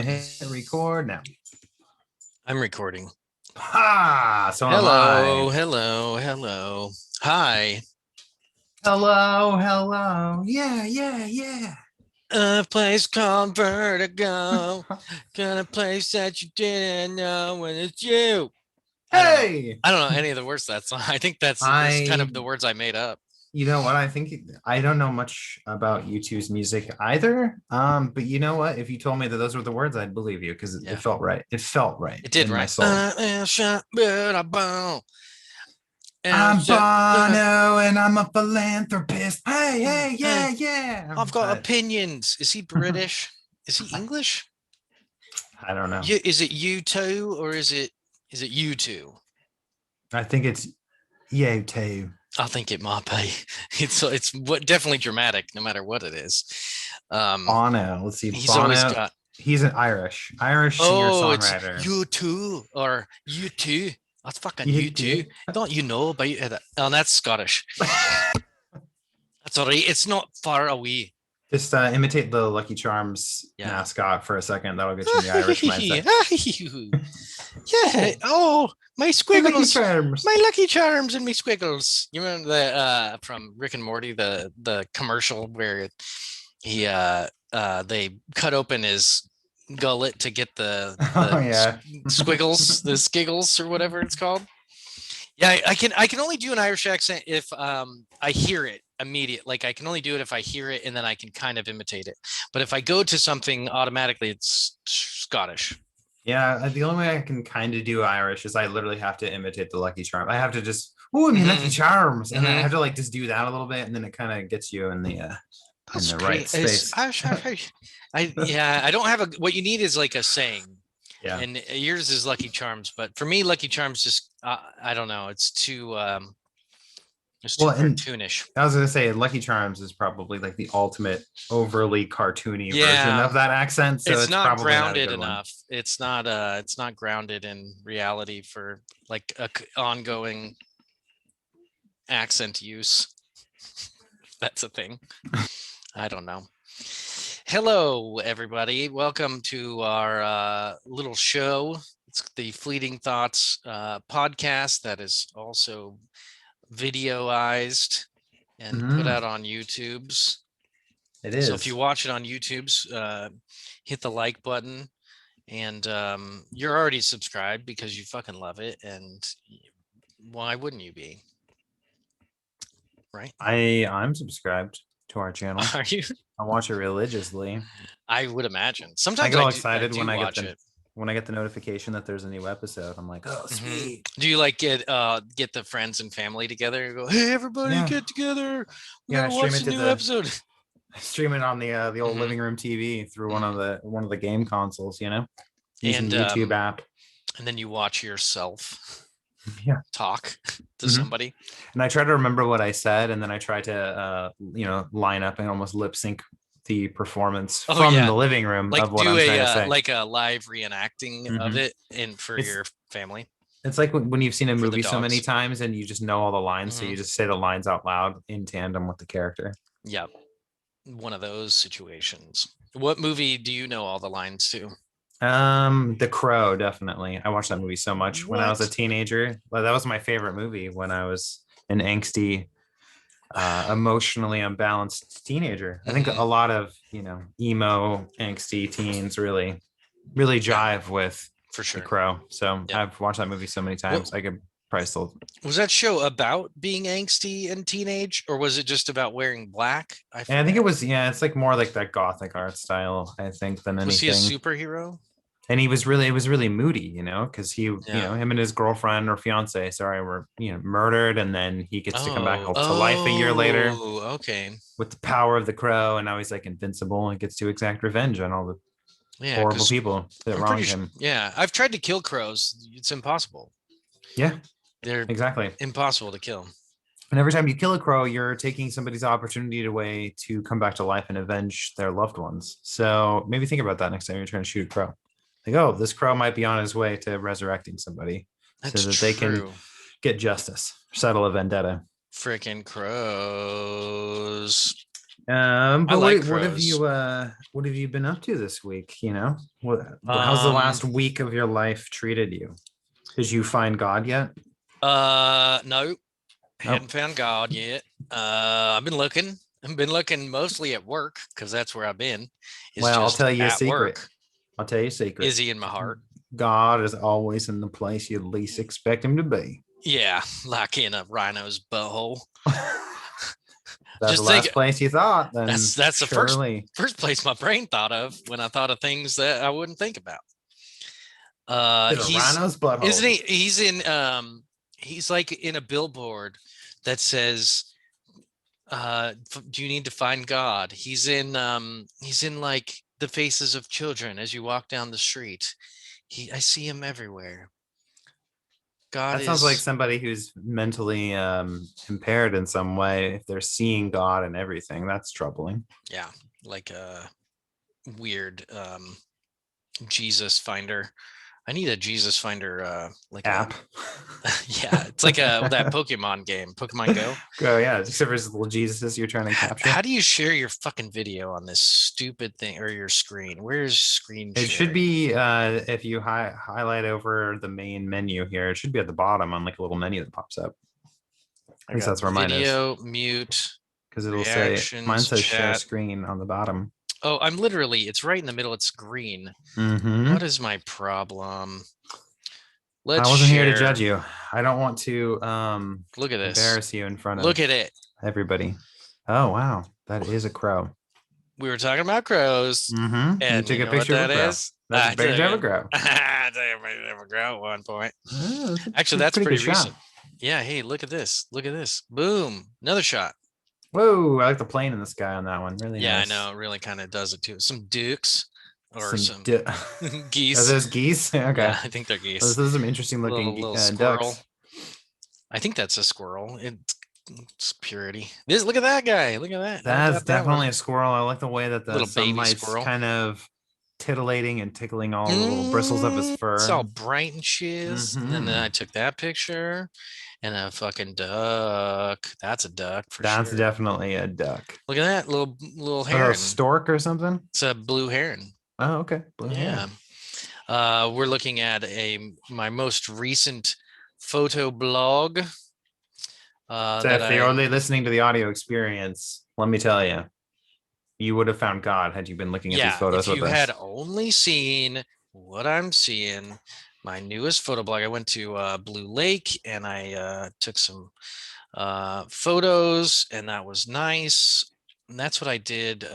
Hit record now. I'm recording. Ha! So am Hello, I. hello, hello. Hi. Hello. Yeah. A place called Vertigo. Got a place that you didn't know when it's you. I don't know. Hey! I don't know any of the words to that song. I think that's kind I, of the words I made up. you know what? I think I don't know much about U2's music either. But you know what? If you told me that those were the words, I'd believe you because it Yeah, felt right. It felt right it did, in my right? soul. I'm Bono and I'm a philanthropist. Hey, Hey, yeah. I've got But opinions. Is he British? Is he English? I don't know. Is it you two or is it you two? I think it's yeah, too. I think it might be. It's what definitely dramatic, no matter what it is. Um, Bono. Let's see. he's always Bono. got. He's an Irish singer Oh, it's songwriter. you too, or you too. That's fucking You you too. too. Don't you know about it? Oh, that's Scottish. That's all right. It's not far away. Just imitate the Lucky Charms Yeah. mascot for a second. That'll get you in the Irish mindset. Yeah. Oh, Oh, my hey, Lucky squiggles. Charms. My Lucky Charms and me squiggles. You remember the from Rick and Morty, the commercial where he they cut open his gullet to get Oh yeah. squiggles, the skiggles or whatever it's called. Yeah, I can only do an Irish accent if I hear it immediate. Like I can only do it if I hear it and then I can kind of imitate it. But if I go to something automatically, it's Scottish. Yeah, the only way I can kind of do Irish is I literally have to imitate the Lucky Charm. I have to just, oh, I mean Lucky Mm-hmm. Charms, and I Mm-hmm. have to like just do that a little bit, and then it kind of gets you in That's the right great. Is space. I yeah, I don't have a what you need is like a saying. Yeah. And yours is Lucky Charms, but for me, Lucky Charms just I don't know. It's Well, too and cartoonish. I was gonna say Lucky Charms is probably like the ultimate overly cartoony version Yeah, of that accent, so it's it's not probably not a grounded good one. enough. It's not grounded in reality for like a ongoing accent use. That's a thing. I don't know. Hello, everybody. Welcome to our little show. It's the Fleeting Thoughts podcast that is also videoized and put Mhm. out on YouTube's. It So if you is. watch it on YouTube's, hit the like button, and you're already subscribed because you fucking love it. And why wouldn't you be? Right? I'm subscribed to our channel. Are you? I watch it religiously. I would imagine. I Sometimes get all I excited do watch it. when I get the notification that there's a new episode. I'm like, oh Hmm. sweet. Do you like get the friends and family together and go, hey everybody, Yeah. get together. We Yeah, I gotta stream watch it the to new the episode. I stream it on the old Hmm. living room TV through Hmm. one of the game consoles, using And the YouTube app. and then you watch yourself Yeah. talk to Mhm. somebody. And I try to remember what I said, and then I try to line up and almost lip sync the performance Oh from yeah, the living room of like what do I'm trying to say. like a live reenacting of Mhm. it in for It's your family, it's like when you've seen a for the movie so many dogs. times and you just know all the lines, so Hmm. you just say the lines out loud in tandem with the character. Yeah, one of those situations. What movie do you know all the lines to? The Crow, definitely. I watched that movie so much when I was a What? teenager. Well, that was my favorite movie when I was an angsty, emotionally unbalanced teenager. I think Hmm. a lot of, emo, angsty teens really Yeah, jive with for The sure. Crow. So Yep. I've watched that movie so many What times. I could probably still. was that show about being angsty and teenage, or was it just about wearing black? I And I think it forget. was, yeah, it's like more like that gothic art style, I think, than Was he a anything. superhero? And it was really moody, because Yeah. him and his girlfriend or fiance, sorry, were, murdered. And then he gets to come back Oh, to life a year later okay. with the power of the crow. And now he's like invincible and gets to exact revenge on all the Yeah, horrible because people that I'm pretty wronged sure. him. Yeah, I've tried to kill crows. It's impossible. Yeah, They're exactly. impossible to kill. And every time you kill a crow, you're taking somebody's opportunity away to come back to life and avenge their loved ones. So maybe think about that next time you're trying to shoot a crow. Like, oh, this crow might be on his way to resurrecting somebody so That's that they can true. get justice, settle a vendetta. Freaking crows. But like what crows. what have you been up to this week? You know, how's the Um, last week of your life treated you? Did you find God yet? no, Oh, hadn't found God yet. I've been looking. I've been looking mostly at work because that's where I've been. Is well, I'll just tell you a at secret. work. I'll tell you a secret. Is he in my heart? God is always in the place you least expect him to be. Yeah, like in a rhino's butthole. That's the Just think last place you thought, then that's the surely. first place my brain thought of when I thought of things that I wouldn't think about. Is a He's rhino's isn't butthole. he's like in a billboard that says do you need to find God? He's in like the faces of children as you walk down the street. I see him everywhere. God That sounds like is, somebody who's mentally impaired in some way. If they're seeing God and everything, that's troubling. yeah, like a weird Jesus finder. I need a Jesus finder like a App. yeah, it's like a that Pokemon game, Pokemon Go. Oh yeah, except for his little Jesus you're trying to capture. How do you share your fucking video on this stupid thing or your screen? Where's screen It should sharing? be if you highlight over the main menu here, it should be at the bottom on like a little menu that pops up. I At least got that's where mine is. video, mute, Because it'll say mine reactions, says share chat. screen on the bottom. Oh, I'm literally, it's right in the middle. It's green. What Mm-hmm. is my problem? I Let's wasn't here to judge share. you. I don't want to Look at this. embarrass you in front Look of at it. everybody. Oh wow, that is a crow. We were talking about crows. Mm-hmm. You And took you a know what picture of a that crow. is? That's a I took picture of a it. crow. I took a picture of a crow at one point. Oh, Actually, that's pretty pretty good recent. shot. Yeah. Hey, look at this. Look at this. Boom. Another shot. Whoa, I like the plane in the sky on that one. Really Yeah, nice. I know. It really kind of does it too. Some dukes or Some some are geese. those geese? Okay. Yeah, I think they're Those geese. are some interesting looking Little squirrel. ducks. I think that's a squirrel. It's purity. This look at that guy. Look at that. I That's got that one. definitely a squirrel. I like the way that the Little baby sunlight's squirrel. kind of titillating and tickling all the little bristles of his It's all fur. bright and shiz. And then Hmm. I took that picture and a fucking duck. That's a duck for That's sure. definitely a duck. Look at that little A heron. stork or something? It's a blue heron. Oh, okay. Blue Yeah. heron. We're looking at my most recent photo blog. So if you're only listening to the audio experience, let me tell you, you would have found God had you been looking at these photos if with you us. had only seen what I'm seeing, my newest photo blog, I went to Blue Lake and I took some photos, and that was nice. And that's what I did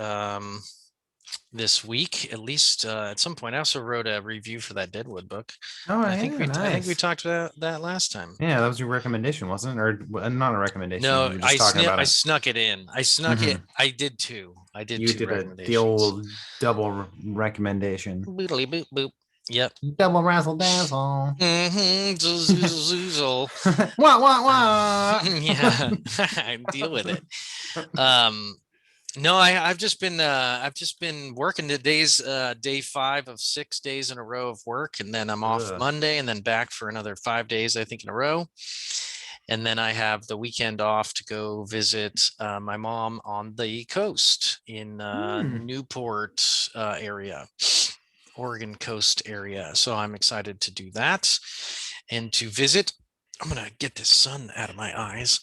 this week, at least at some point. I also wrote a review for that Deadwood book. Oh, I yeah, think I think we nice. talked about that last time. Yeah, that was your recommendation, wasn't it? Or not a recommendation. No, You were just talking about I it. snuck it in. I snuck it. I did two. I did You two did the recommendations. old double recommendation. Boodly boop boop. Yep. Double razzle dazzle. Mm-hmm. Zoozle. Wah, wah, wah. Yeah. Deal with it. No, I've just been working the days, day 5 of 6 days in a row of work, and then I'm off Ugh. Monday and then back for another 5 days, I think, in a row. And then I have the weekend off to go visit my mom on the coast in Newport area, Oregon coast area. So I'm excited to do that and to visit. I'm gonna get this sun out of my eyes.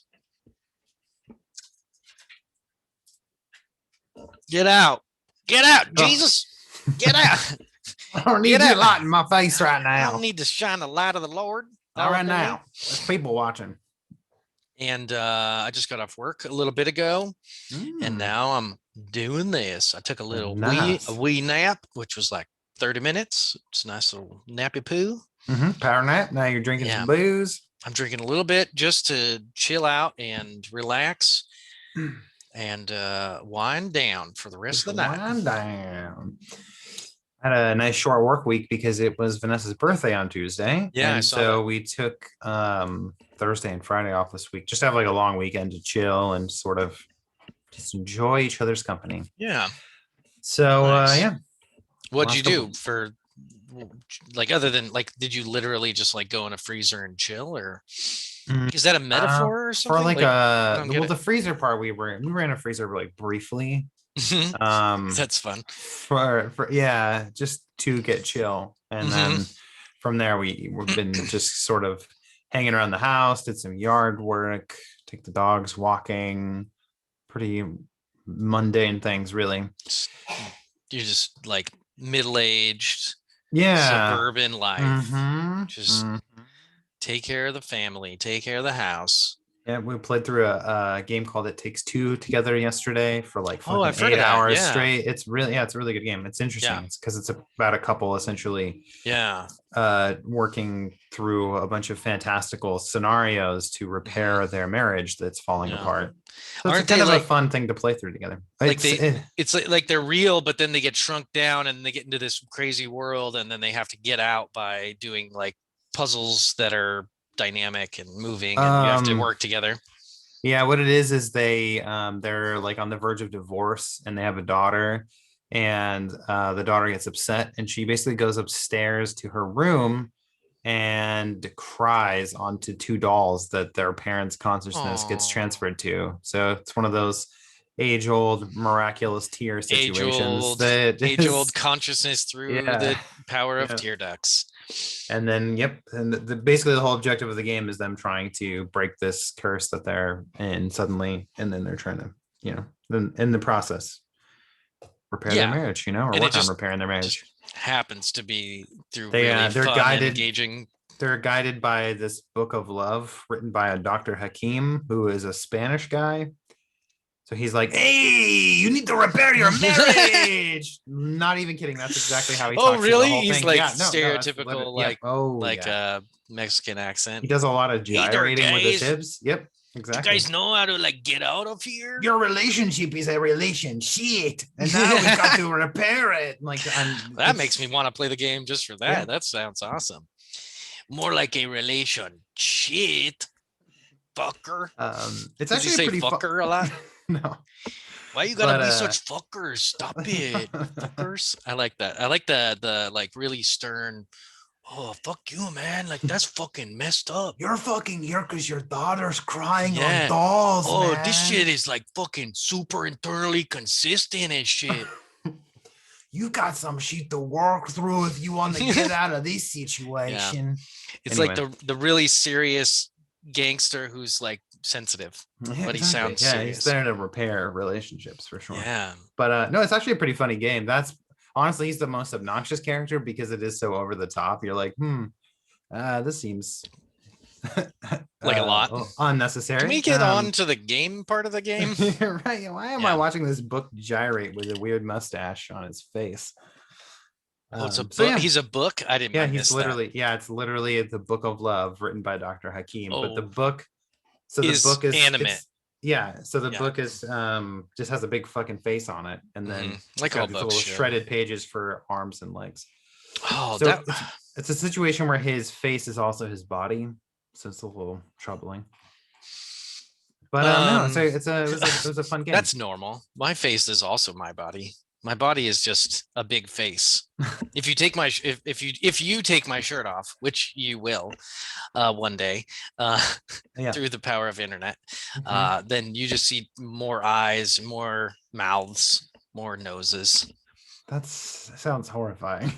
Get out. Get out, Jesus. Get out. I don't need Get you out. light in my face right I now. don't need to shine the light of the Lord. All right on me. now. There's people watching. And I just got off work a little bit ago, and now I'm doing this. I took a little Nice. wee nap, which was like 30 minutes. It's a nice little nappy poo. Power nap. Now you're drinking some booze. I'm drinking a little bit just to chill out and relax and wind down for the rest of the night. Wind down. I had a nice short work week because it was Vanessa's birthday on Tuesday. Yeah, I and saw so that. we took Thursday and Friday off this week, just to have like a long weekend to chill and sort of just enjoy each other's company. Yeah. So Nice. yeah. What'd you do for, like, other than like, did you literally just like go in a freezer and chill, or? Mm, Is that a uh, metaphor or for something? like Like, I don't get well, it. the freezer part we ran a freezer like briefly. Um, That's fun. for yeah, just to get chill, and Hmm. then from there we've been just sort of hanging around the house, did some yard work, take the dogs walking, pretty mundane things, really. You're just like middle-aged Yeah. suburban life. Mm-hmm. Just Mm-hmm. take care of the family, take care of the house. Yeah, we played through a game called It Takes Two together yesterday for like Oh, fucking I've heard eight of that. hours Yeah. straight. It's really, yeah, it's a really good game. It's Yeah. interesting. It's because it's about a couple essentially Yeah. working through a bunch of fantastical scenarios to Hmm. repair their marriage that's falling Yeah. apart. So it's a Aren't kind they of a like fun thing to play through together. like It's they it's like they're real, but then they get shrunk down and they get into this crazy world and then they have to get out by doing like puzzles that are dynamic and moving and you have to um work together. yeah, what it is they're like on the verge of divorce and they have a daughter, and the daughter gets upset and she basically goes upstairs to her room and cries onto two dolls that their parents' consciousness gets Oh, transferred to. So it's one of those age-old miraculous tear age situations old, that age old is consciousness through yeah. the power of Yeah. tear ducts. And then yep, and basically the whole objective of the game is them trying to break this curse that they're in suddenly, and then they're trying to, then in the process repair their Yeah, marriage, or and it work on just repairing their just marriage. happens to be through They really they're fun and guided engaging. they're guided by this book of love written by a Dr. Hakim, who is a Spanish guy. So he's like, "Hey, you need to repair your marriage." Not even kidding. That's exactly how he Oh, talks through the really? whole He's thing. like Yeah, no, no, that's literally, stereotypical, yep. Oh, like yeah. a Mexican He accent. does a lot of Hey there, gyrating with his guys. hips. Yep, You exactly. guys know how to like get out of here? Your relationship is a relationship, and now we got to repair it. Like, That makes me want to play the game just for yeah. that. That sounds awesome. More like a relation. Shit, fucker. It's Does he actually say pretty fun. fucker a lot? No, Why you gotta but be such fuckers? Stop it, fuckers. I like that. I like the like really stern. Oh, fuck you, man. Like that's fucking messed up. you're fucking here because your daughter's crying on Yeah. dolls, Oh, this shit man. is like fucking super internally consistent and shit. You got some shit to work through if you want to get out of this Yeah. situation. It's like Anyway, the really serious gangster who's like sensitive, yeah, but he exactly. sounds Yeah, he's serious. there to repair relationships for sure. Yeah. But no, it's actually a pretty funny game. That's honestly he's the most obnoxious character because it is so over the top. You're like, this seems Like a lot. Can we unnecessary. get on to the game part of the game? Right. Why am I Yeah. watching this book gyrate with a weird mustache on his face? Oh, it's a So book. yeah, He's a book. I didn't. yeah, I he's missed that. literally, yeah, it's literally the book of love written by Dr. Hakim. But the Oh, book, so the is book is animate. it's yeah, so the Yeah. book is just has a big fucking face on it, and then Like it's all got these books little should. shredded pages for arms and legs. Oh, So that. it's a situation where his face is also his body, so it's a little troubling. But no, so it was a fun game. That's normal. My face is also my body. My body is just a big face. If you take my if you take my shirt off, which you will one day Yeah. through the power of internet, Mhm. then you just see more eyes, more mouths, more noses. That sounds horrifying.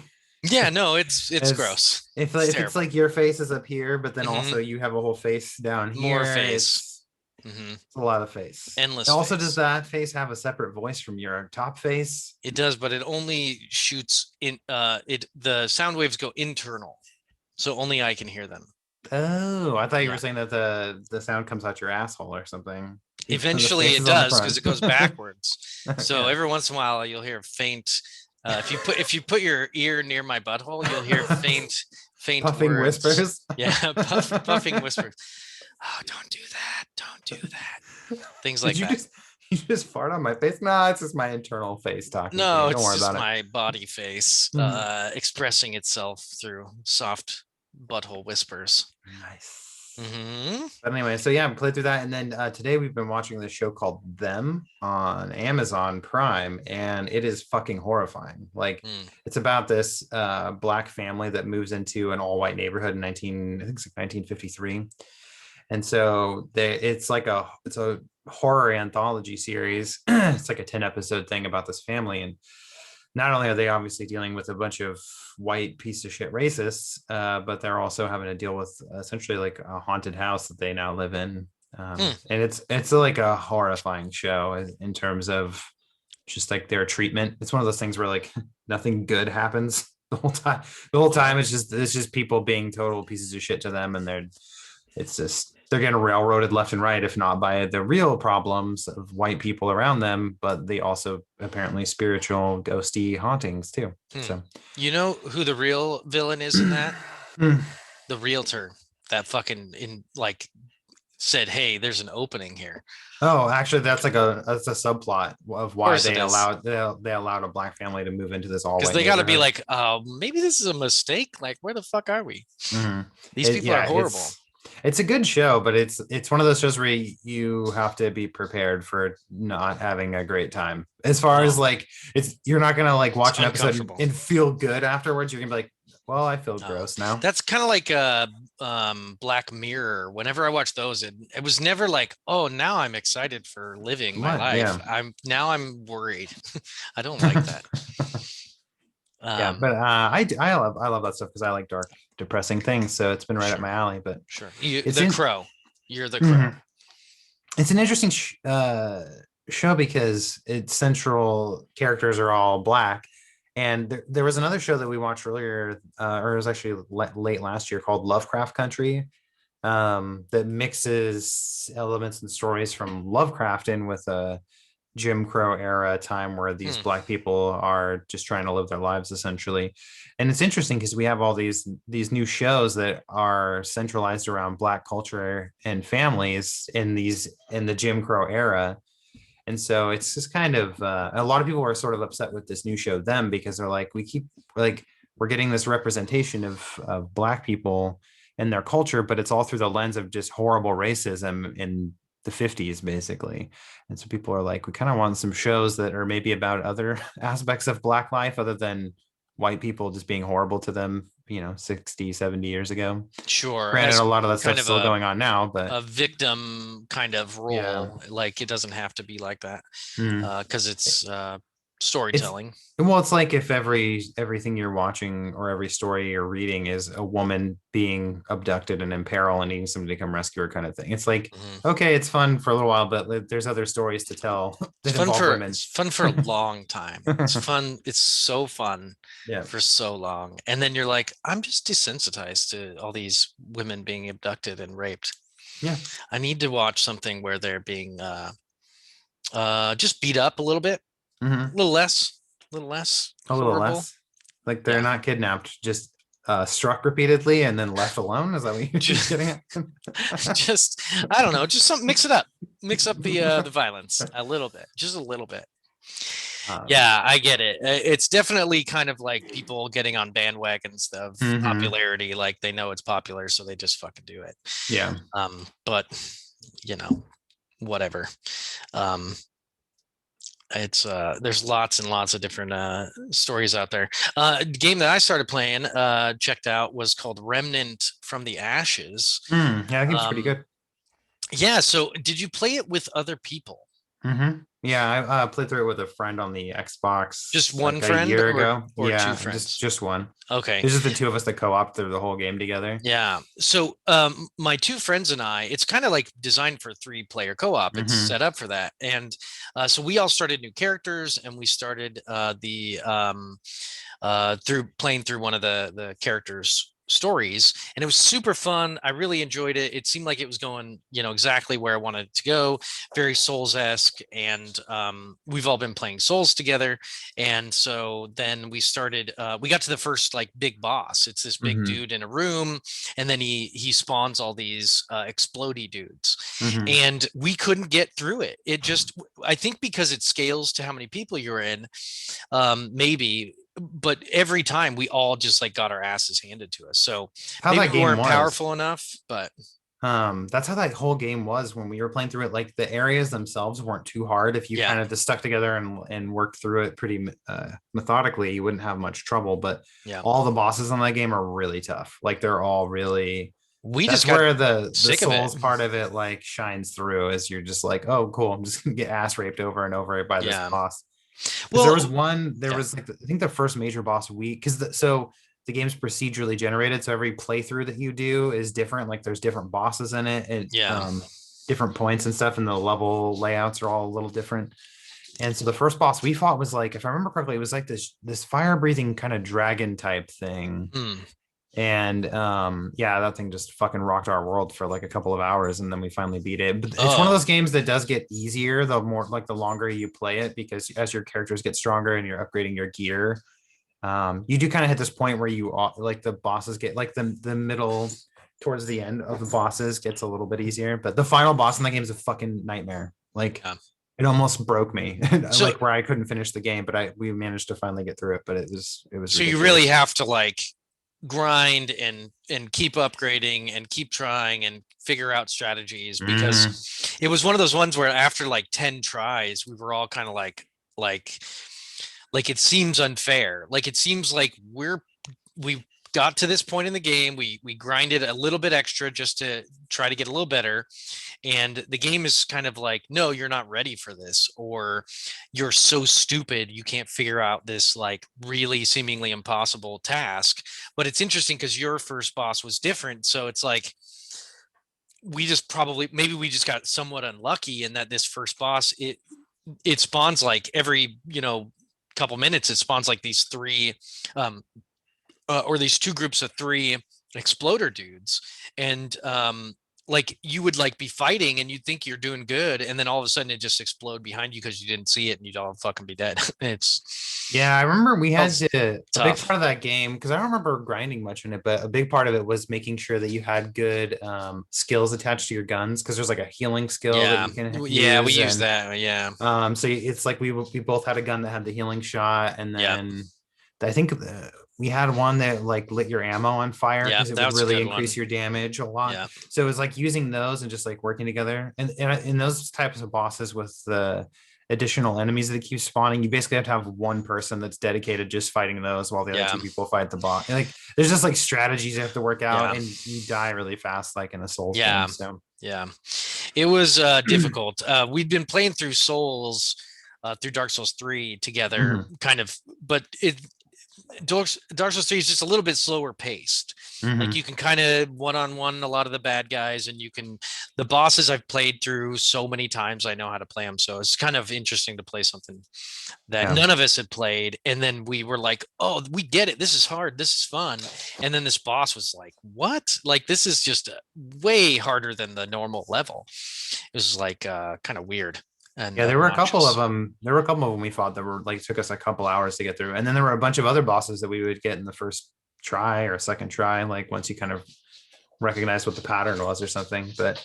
Yeah, no, it's It's gross. if It's if it's terrible. like your face is up here, but then Mhm. also you have a whole face down here. More face. Hmm. It's a lot of face. Endless Also, face. does that face have a separate voice from your top face? It does, but it only shoots in the sound waves go internal. So only I can hear them. Oh, I thought you were Yeah. saying that the sound comes out your asshole or something. Even though the Eventually face it is on the does because it goes front. backwards. So Yeah. every once in a while you'll hear faint if you put your ear near my butthole, you'll hear faint Puffing words. whispers. Yeah, puffing whispers. Oh, don't do that. Don't do that. Things like Did you that. just fart on my face? No, it's just my internal face talking to No, you. Don't it's worry just about it. my body face Mhm. expressing itself through soft butthole whispers. Nice. Hmm. But anyway, so yeah, played through that, and then today we've been watching this show called Them on Amazon Prime, and it is fucking horrifying. Like, it's about this black family that moves into an all-white neighborhood in I think it's like 1953, And so it's a horror anthology series. It's like a 10 episode thing about this family, and not only are they obviously dealing with a bunch of white piece of shit racists, but they're also having to deal with essentially like a haunted house that they now live in. Hmm. And it's like a horrifying show in terms of just like their treatment. It's one of those things where like nothing good happens the whole time. The whole time it's just people being total pieces of shit to them, and it's just they're getting railroaded left and right, if not by the real problems of white people around them, but they also apparently spiritual ghosty hauntings too. Hmm. So You know who the real villain is in that? Hmm. The realtor that fucking in like said, "Hey, there's an opening here." Oh, actually, that's a subplot of Of why course it is. they allowed a black family to move into this all Because white they got to be neighborhood. like, oh, maybe this is a mistake. Like, where the fuck are we? Mhm. These people are Yeah, horrible. it's a good show, but it's one of those shows where you have to be prepared for not having a great time. As far as Oh, like it's you're not gonna like it's watch an episode uncomfortable. and feel good afterwards. You're gonna be like, well, I feel Oh, gross now. that's kind of like Black Mirror. Whenever I watch those, it was never like, oh, now I'm excited for living my What? life. Yeah. I'm worried. I don't like that. Yeah, Um, but I love that stuff because I like dark, depressing things. So it's been right up sure, my alley. But sure. it's The in Crow. You're the Crow. Mhm. It's an interesting show because its central characters are all black. And there was another show that we watched earlier, or it was actually late last year, called Lovecraft Country, that mixes elements and stories from Lovecraft in with a Jim Crow era time where these Hmm. black people are just trying to live their lives essentially. And it's interesting because we have all these new shows that are centralized around black culture and families in the Jim Crow era. And so it's just kind of a lot of people are sort of upset with this new show Them because they're like we're getting this representation of black people and their culture, but it's all through the lens of just horrible racism in the 50s basically. And so people are like, we kind of want some shows that are maybe about other aspects of black life other than white people just being horrible to them, 60, 70 years ago. Sure, Granted, as a lot of that kind stuff's of still going on now, but a victim kind of yeah. role. Like it doesn't have to be like that Mm. because it's It's storytelling. well, it's like if everything you're watching or every story you're reading is a woman being abducted and in peril and needing somebody to come rescue her kind of thing. It's like, Mhm. okay, it's fun for a little while, but there's other stories to tell that involve women. It's fun for a long time. It's fun. It's so fun Yeah. for so long, and then you're like, I'm just desensitized to all these women being abducted and raped. Yeah. I need to watch something where they're being just beat up a little bit, Mhm. a little less A little horrible. less. Like they're Yeah. not kidnapped, just struck repeatedly and then left alone. Is that what you're Just- getting at? just I don't know, just something, mix it up, mix up the violence a little bit, just a little bit. Um, Yeah, I get it. It's definitely kind of like people getting on bandwagons of Mhm. popularity, like they know it's popular, so they just fucking do it. Yeah. But whatever. Um, it's there's lots and lots of different stories out there. Game that I started playing, checked out, was called Remnant from the Ashes. Yeah, that game's pretty good. Yeah, so did you play it with other people? Yeah, I played through it with a friend on the Xbox Just like one a friend year or ago. two Yeah, friends? just one. Okay. It's just the two of us that co-op through the whole game together. Yeah. So my two friends and I, it's kind of like designed for 3-player co-op. It's Mhm. set up for that. And so we all started new characters, and we started through playing through one of the characters' stories, and it was super fun. I really enjoyed it. It seemed like it was going, exactly where I wanted it to go, very Souls-esque. And we've all been playing Souls together. And so then we started, we got to the first like big boss. It's this big Mhm. dude in a room, and then he spawns all these explodey dudes, Mhm. and we couldn't get through it. It just, I think because it scales to how many people you're in, maybe, but every time we all just like got our asses handed to us. So How maybe that we game weren't was. powerful enough, but That's how that whole game was when we were playing through it. Like the areas themselves weren't too hard. If you Yeah. kind of just stuck together and worked through it pretty methodically, you wouldn't have much trouble. But Yeah. all the bosses on that game are really tough. Like they're all really We just That's got where the sick of it. souls part of it like shines through, as you're just like, oh, cool. I'm just gonna get ass raped over and over by this Yeah. boss. Because there was Well, one, there yeah. was like I think the first major boss week, because so the game's procedurally generated, so every playthrough that you do is different. Like there's different bosses in it, Yeah. different points and stuff, and the level layouts are all a little different. And so the first boss we fought was like, if I remember correctly, it was like this fire breathing kind of dragon type thing. Mm. And yeah, that thing just fucking rocked our world for like a couple of hours, and then we finally beat it. But it's one of Oh, those games that does get easier the more like the longer you play it, because as your characters get stronger and you're upgrading your gear, you do kind of hit this point where you like the bosses get like the middle towards the end of the bosses gets a little bit easier, but the final boss in the game is a fucking nightmare. Like yeah. it almost broke me, So like where I couldn't finish the game, but we managed to finally get through it. But it was so you really ridiculous. have to like grind and keep upgrading and keep trying and figure out strategies, Mhm. because it was one of those ones where after like 10 tries we were all kind of like like it seems unfair, like it seems like we got to this point in the game, we grinded a little bit extra just to try to get a little better, and the game is kind of like, no, you're not ready for this, or you're so stupid you can't figure out this like really seemingly impossible task. But it's interesting because your first boss was different, so it's like we just probably maybe we just got somewhat unlucky in that this first boss, it spawns like every couple minutes, it spawns like these three um or these two groups of three exploder dudes, and like you would like be fighting and you'd think you're doing good, and then all of a sudden it just explode behind you because you didn't see it and you'd all fucking be dead. Yeah, I remember we had It's to a big tough. part of that game, because I don't remember grinding much in it, but a big part of it was making sure that you had good skills attached to your guns, because there's like a healing skill that Yeah, you can yeah, we use. use And that. Yeah, so it's like we both had a gun that had the healing shot, and yeah, then I think we had one that like lit your ammo on fire yeah, because it that would was a really good one. increase your damage a lot. Yeah, So it was like using those and just like working together. And in those types of bosses with the additional enemies that keep spawning, you basically have to have one person that's dedicated just fighting those while the other yeah, two people fight the boss. And like there's just like strategies you have to work out, yeah, and you die really fast, like in a Souls game. yeah, So yeah. It was difficult. We'd been playing through Souls, through Dark Souls 3 together, mhm, kind of, but Dark Souls 3 is just a little bit slower paced. Like mhm. you can kind of one-on-one a lot of the bad guys, and you can the bosses I've played through so many times, I know how to play them. So it's kind of interesting to play something that Yeah. none of us had played. And then we were like, oh, we get it. This is hard. This is fun. And then this boss was like, what? Like this is just way harder than the normal level. It was like kind of weird and Yeah, there were a couple of obnoxious. them. There were a couple of them we fought that were like took us a couple hours to get through, and then there were a bunch of other bosses that we would get in the first try or second try, like once you kind of recognize what the pattern was or something. But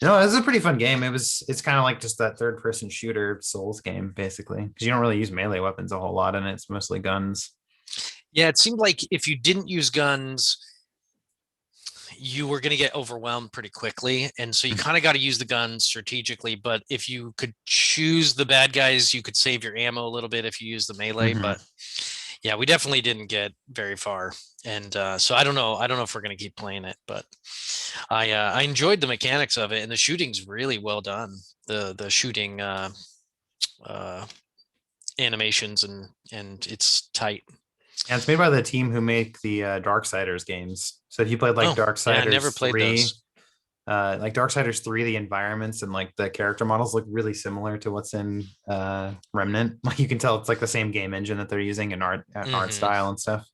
it was a pretty fun game. It's kind of like just that third person shooter Souls game basically, because you don't really use melee weapons a whole lot, and it's mostly guns. Yeah, it seemed like if you didn't use guns, you were going to get overwhelmed pretty quickly. And so you kind of got to use the gun strategically. But if you could choose the bad guys, you could save your ammo a little bit if you use the melee. Mhm. But yeah, we definitely didn't get very far. And so I don't know. I don't know if we're going to keep playing it, but I enjoyed the mechanics of it, and the shooting's really well done. The shooting uh, animations and it's tight. And it's made by the team who make the Darksiders games. So if you played like Oh yeah, I never Darksiders played 3, those. like Darksiders 3, the environments and like the character models look really similar to what's in Remnant. Like you can tell it's like the same game engine that they're using in art Hmm. style and stuff.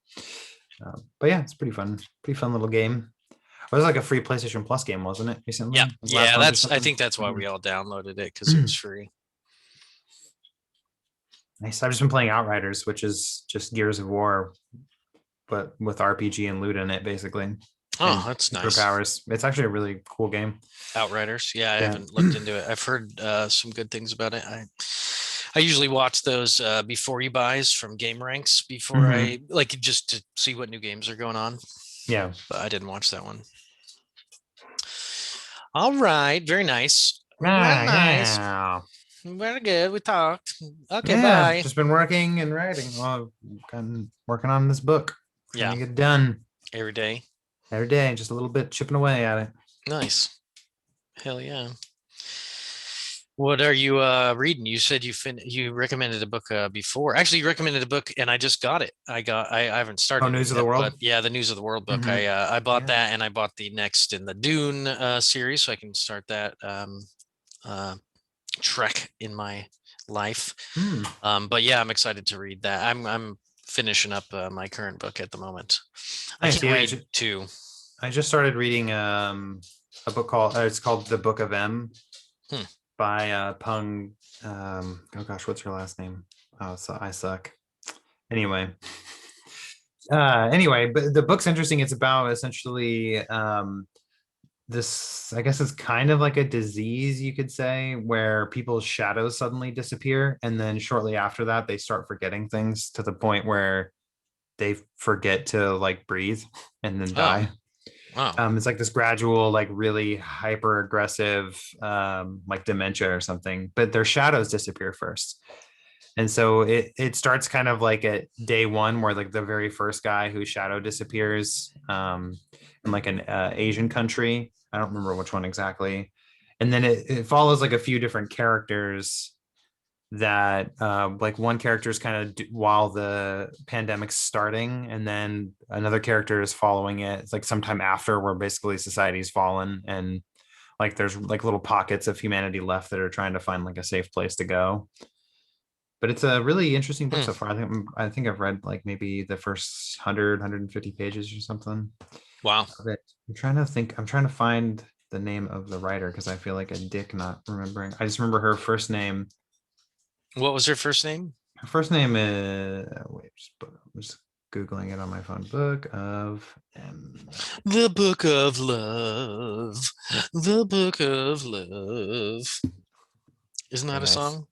But yeah, it's pretty fun little game. It was like a free PlayStation Plus game, wasn't it? Yeah, Recently, like last yeah. month or That's I something. think that's why Mhm. we all downloaded it because it was free. Nice. I've just been playing Outriders, which is just Gears of War, but with RPG and loot in it, basically, Oh, and that's nice. superpowers. It's actually a really cool game. Outriders. Yeah, I Yeah. haven't looked into it. I've heard some good things about it. I usually watch those before you buys from Game Ranks before Hmm. I like just to see what new games are going on. Yeah. But I didn't watch that one. All right, very nice. Very Ah, nice. yeah. Very good. We talked. Okay, Yeah. I've bye. just been working and writing. Well, I've been working on this book, trying Yeah, to get it done. every day. every day, just a little bit chipping away at it. Nice. Hell yeah. What are you reading? You said you recommended a book before. Actually, you recommended a book and I just got it. I haven't Oh, started it News of the yet, World. but yeah, the News of the World book. Hmm. I bought Yeah. that and I bought the next in the Dune series so I can start that uh trek in my life. Hmm. But yeah, I'm excited to read that. I'm finishing up my current book at the moment. I Nice. can't Yeah, read too. I just started reading a book called it's called The Book of M Hmm. by Peng. Oh gosh, what's her last name? Oh, so I suck. Anyway, anyway, but the book's interesting. It's about essentially this, I guess it's kind of like a disease, you could say, where people's shadows suddenly disappear, and then shortly after that, they start forgetting things to the point where they forget to like breathe and then Oh, die. wow. It's like this gradual, like really hyper aggressive, like dementia or something, but their shadows disappear first. And so it starts kind of like at day one, where like the very first guy whose shadow disappears, in like an Asian country. I don't remember which one exactly. And then it follows like a few different characters that like one character is kind of while the pandemic's starting, and then another character is following it. It's like sometime after, where basically society's fallen, and like there's like little pockets of humanity left that are trying to find like a safe place to go. But it's a really interesting book Hmm. so far. I think I've read like maybe the first 100 pages or something Wow. of it. I'm trying to find the name of the writer because I feel like a dick not remembering. I just remember her first name. What was her first name? Her first name is wait, I'm just googling it on my phone. Book of M. The Book of Love. The Book of Love. Isn't Very that a nice. song?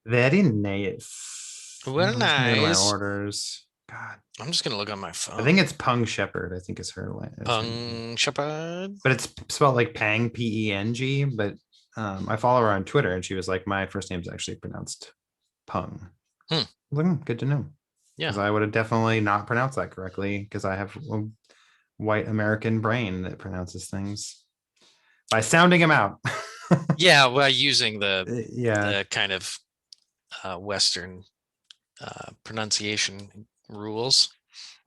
Very nice. Well, I'm listening to my nice. orders. God, I'm just gonna look on my I think phone. it's Pung Shepherd. I think is her name, Pung Shepherd. but it's spelled like Pang, Peng. But I follow her on Twitter, and she was like, "My first name's actually pronounced Pung." Hmm. Good to know, because Yeah. I would have definitely not pronounced that correctly, because I have a white American brain that pronounces things by sounding them out. Yeah. Well, using Yeah. the kind of Western pronunciation rules.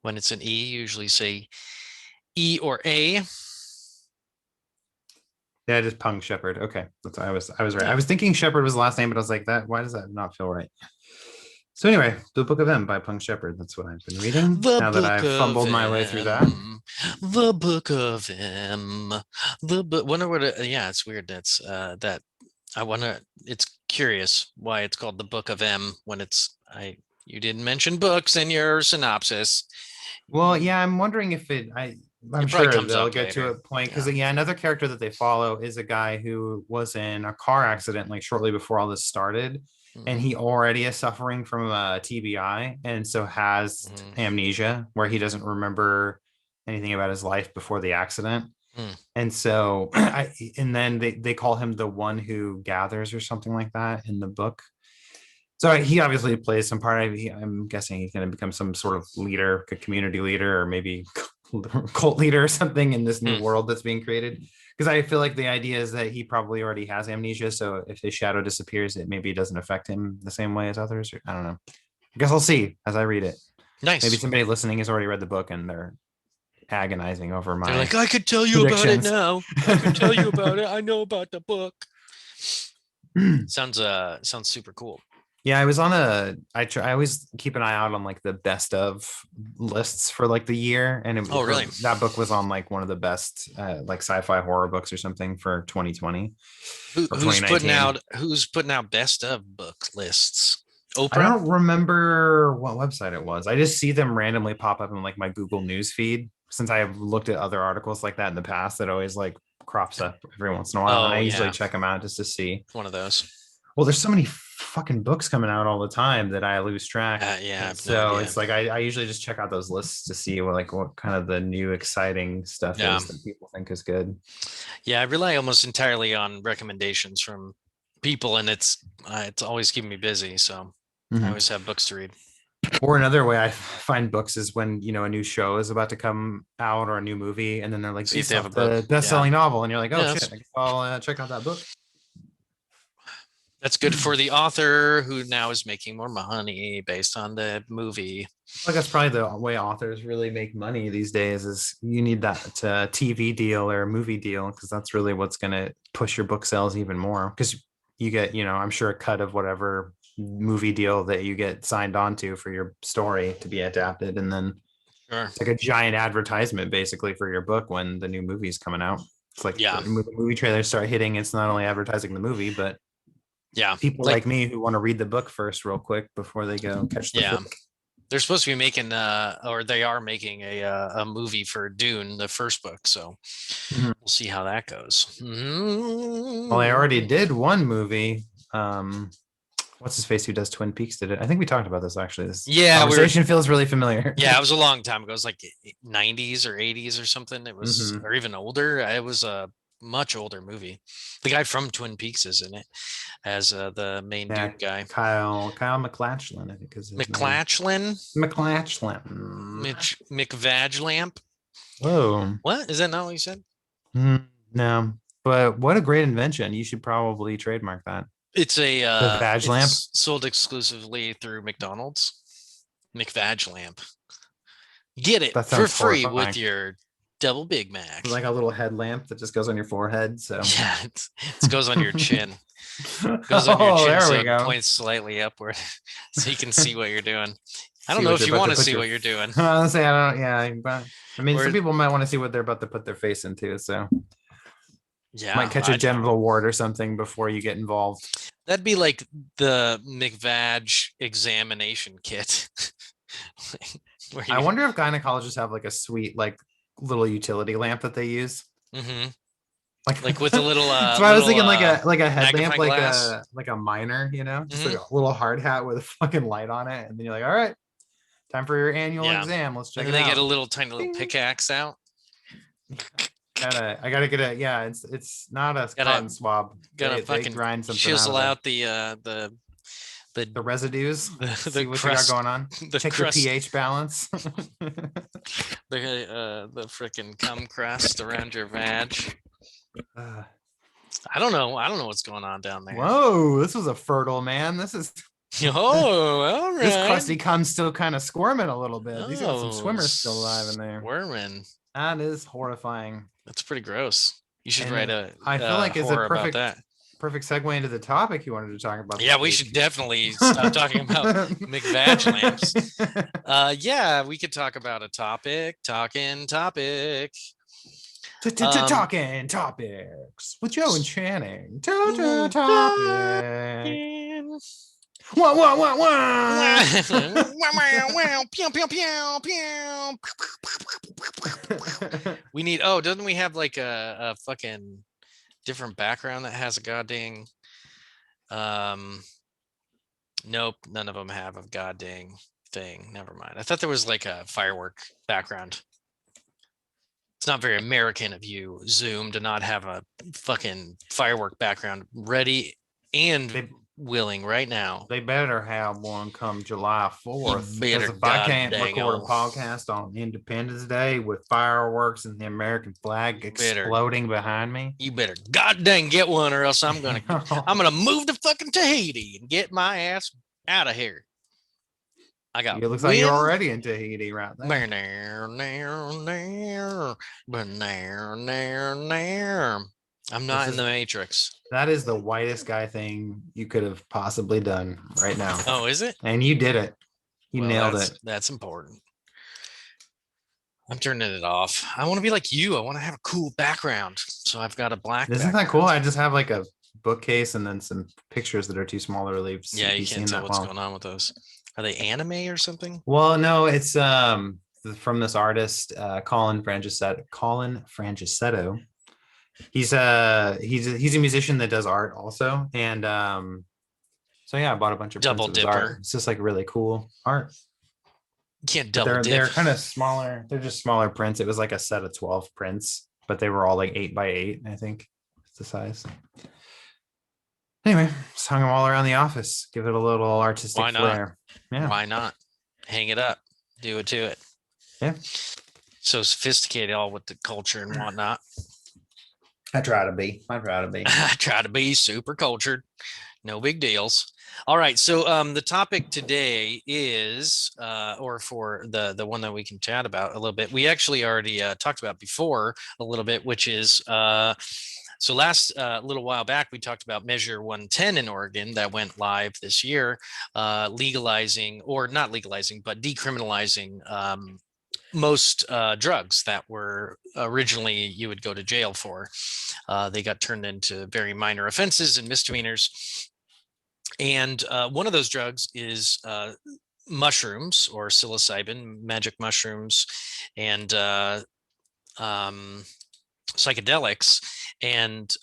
When it's an E, usually say E or A. Yeah, just Pung Shepherd. Okay. I was right. I Yeah. was thinking Shepherd was the last name, but I was like, that why does that not feel right? So anyway, the Book of M by Pung Shepherd. That's what I've been reading. The Now that Book I've of fumbled my way through that. M. The Book of M. The book. Wonder what? Yeah, it's weird. That's that. I wonder. It's curious why it's called the Book of M when it's I. You didn't mention books in your synopsis. Well, yeah, I'm wondering if I'm It probably sure comes they'll up get to later. a point, because Yeah. yeah, another character that they follow is a guy who was in a car accident like shortly before all this started, and Hmm. he already is suffering from a TBI, and so has Hmm. amnesia, where he doesn't remember anything about his life before the accident. Hmm. And so and then they call him the one who gathers or something like that in the book. So he obviously plays some part. I'm guessing he's going to become some sort of leader, a community leader, or maybe cult leader or something in this new Hmm. world that's being created. Because I feel like the idea is that he probably already has amnesia. So if his shadow disappears, it maybe doesn't affect him the same way as others. I don't know. I guess I'll see as I read it. Maybe Nice. somebody listening has already read the book and they're agonizing over They're my like, I could tell you about it predictions. now. I could tell you about it. I know about the book. Sounds super cool. Yeah, I was on I always keep an eye out on like the best of lists for like the year, and Oh, really? that book was on like one of the best like sci-fi horror books or something for 2020 or Who's putting out best of book lists? I Oprah? don't remember what website it was. I just see them randomly pop up in like my Google News feed, since I have looked at other articles like that in the past. That always like crops up every once in a while, and I Oh, usually yeah. check them out just to see. One of those. Well, there's so many fucking books coming out all the time that I lose track. Yeah, I And have no so idea. it's like I usually just check out those lists to see what kind of the new exciting stuff Yeah. is that people think is good. Yeah, I rely almost entirely on recommendations from people, and it's always keeping me busy. So I Mhm. always have books to read. Or another way I find books is when, a new show is about to come out or a new movie, and then they're like, See if based they have off a book. the Yeah. best-selling novel, and you're like, oh Yeah, shit, I guess I'll check out that book. that's good for the author who now is making more money based on the movie. Like that's probably the way authors really make money these days is you need that TV deal or a movie deal because that's really what's going to push your book sales even more because you get, I'm sure a cut of whatever movie deal that you get signed on to for your story to be adapted. And then Sure. it's like a giant advertisement basically for your book when the new movie's coming out. It's like Yeah. the movie trailers start hitting. It's not only advertising the movie, but Yeah. people like me who want to read the book first real quick before they go catch the flick. They're supposed to be making or they are making a movie for Dune, the first book. So we'll see how that goes. Well, they already did one movie. What's his face who does Twin Peaks did it? I think we talked about this actually. This conversation feels really familiar. Yeah, it was a long time ago. It was like 90s or 80s or something. It was or even older. It was a much older movie. The guy from Twin Peaks is in it as the main Dune guy. Kyle MacLachlan, I think is his MacLachlan. MacLachlan. McVaglamp. Whoa. What? Is that not what you said? No. But what a great invention. You should probably trademark that. It's a the Vag lamp sold exclusively through McDonald's. McVaglamp. Get it for free with your double Big Mac. Like a little headlamp that just goes on your forehead. So yeah, it goes on your chin. It goes on your chin so it points slightly upward, so you can see what you're doing. I don't know if you want to see what you're doing. I don't. Yeah, but I mean, some people might want to see what they're about to put their face into. So yeah, might catch a genital wart or something before you get involved. That'd be like the McVag examination kit. I wonder if gynecologists have like a sweet like little utility lamp that they use. Like with a little so I was thinking like a headlamp, like a miner, just like a little hard hat with a fucking light on it, and then you're like, all right, time for your annual exam. Let's check it out. And they get a little tiny little pickaxe out. I gotta get it's not a cotton swab. Gotta fucking grind something chisel out the residues. See what you got going on. Check your pH balance. The freaking cum crust around your vag. I don't know what's going on down there. Whoa, this was a fertile man. This is all right. This crusty cum's still kind of squirming a little bit. These got some swimmers still alive in there. Squirming. That is horrifying. That's pretty gross. You should write a I feel like it's a perfect segue into the topic you wanted to talk about. Yeah, we should definitely stop talking about McVag lamps. Yeah, we could talk about a topic. Talking topics with Joe and Channing. Topic. Wow. We need doesn't we have like a fucking different background that has a goddamn nope, none of them have a goddamn thing. Never mind. I thought there was like a firework background. It's not very American of you, Zoom, to not have a fucking firework background ready and willing right now. They better have one come July 4th. Because if I can't record a podcast on Independence Day with fireworks and the American flag exploding behind me, you better goddamn get one, or else I'm gonna move to fucking Tahiti and get my ass out of here. I got. It looks like you're already in Tahiti right there. I'm not in the Matrix. That is the whitest guy thing you could have possibly done right now. Oh, is it? And you did it. You nailed it. That's important. I'm turning it off. I want to be like you. I want to have a cool background. So I've got a black. Isn't that cool? I just have like a bookcase and then some pictures that are too small to really. Yeah, you can't tell what's going on with those. Are they anime or something? Well, no, it's from this artist, Colin Francescetto. He's a musician that does art also, and so yeah, I bought a bunch of double dipper art. It's just like really cool art. You can't double dip. They're kind of smaller. They're just smaller prints. It was like a set of 12 prints, but they were all like 8x8, I think. It's the size. Anyway, just hung them all around the office. Give it a little artistic flair. Yeah. Why not? hang it up, do it to it. Yeah. So sophisticated, all with the culture and whatnot. I try to be. I try to be. I try to be super cultured. No big deals. All right. So the topic today is, or for the one that we can chat about a little bit, we actually already talked about before a little bit, which is so last little while back, we talked about Measure 110 in Oregon that went live this year, legalizing, or not legalizing, but decriminalizing most drugs that were originally you would go to jail for. They got turned into very minor offenses and misdemeanors. And one of those drugs is mushrooms, or psilocybin, magic mushrooms, and psychedelics. And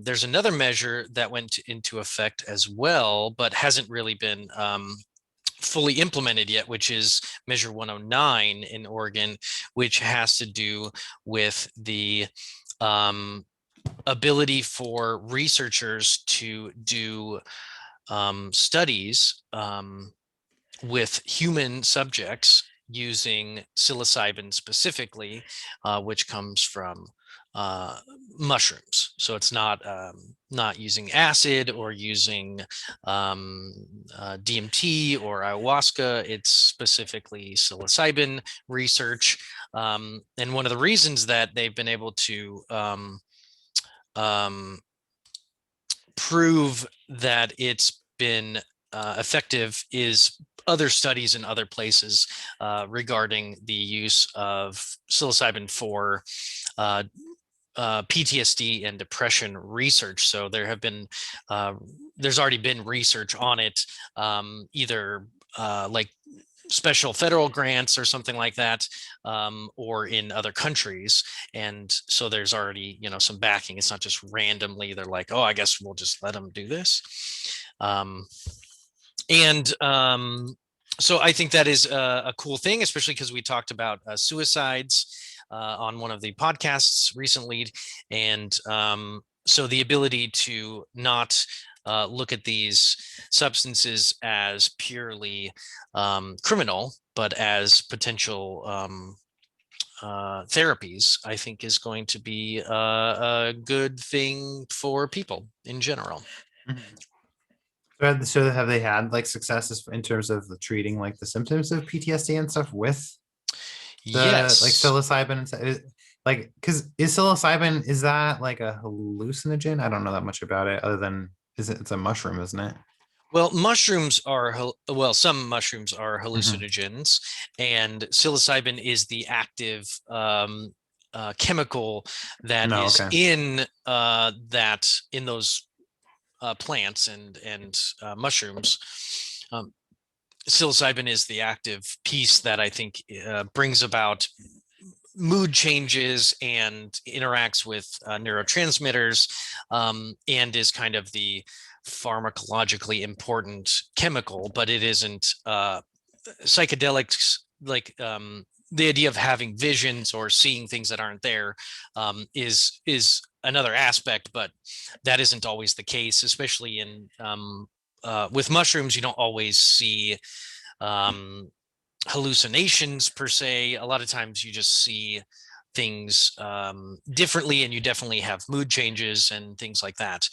there's another measure that went into effect as well, but hasn't really been fully implemented yet, which is Measure 109 in Oregon, which has to do with the ability for researchers to do studies with human subjects using psilocybin specifically, which comes from mushrooms. So it's not using acid or using DMT or ayahuasca. It's specifically psilocybin research. And one of the reasons that they've been able to prove that it's been effective is other studies in other places regarding the use of psilocybin for PTSD and depression research. So there have been, there's already been research on it, either like special federal grants or something like that, or in other countries. And so there's already, some backing. It's not just randomly, they're like, oh, I guess we'll just let them do this. So I think that is a cool thing, especially because we talked about suicides on one of the podcasts recently. And so the ability to not look at these substances as purely criminal, but as potential therapies, I think is going to be a good thing for people in general. So have they had like successes in terms of the treating like the symptoms of PTSD and stuff with the like Yes. psilocybin and stuff? Like, because is psilocybin, is that like a hallucinogen? I don't know that much about it other than it's a mushroom, isn't it? Well, mushrooms are, well, some mushrooms are Mhm. hallucinogens, and psilocybin is the active chemical that No, is okay. in in those plants and mushrooms. Psilocybin is the active piece that I think brings about mood changes and interacts with neurotransmitters, and is kind of the pharmacologically important chemical, but it isn't psychedelics like the idea of having visions or seeing things that aren't there is another aspect, but that isn't always the case, especially in with mushrooms. You don't always see hallucinations per se. A lot of times you just see things differently, and you definitely have mood changes and things like that.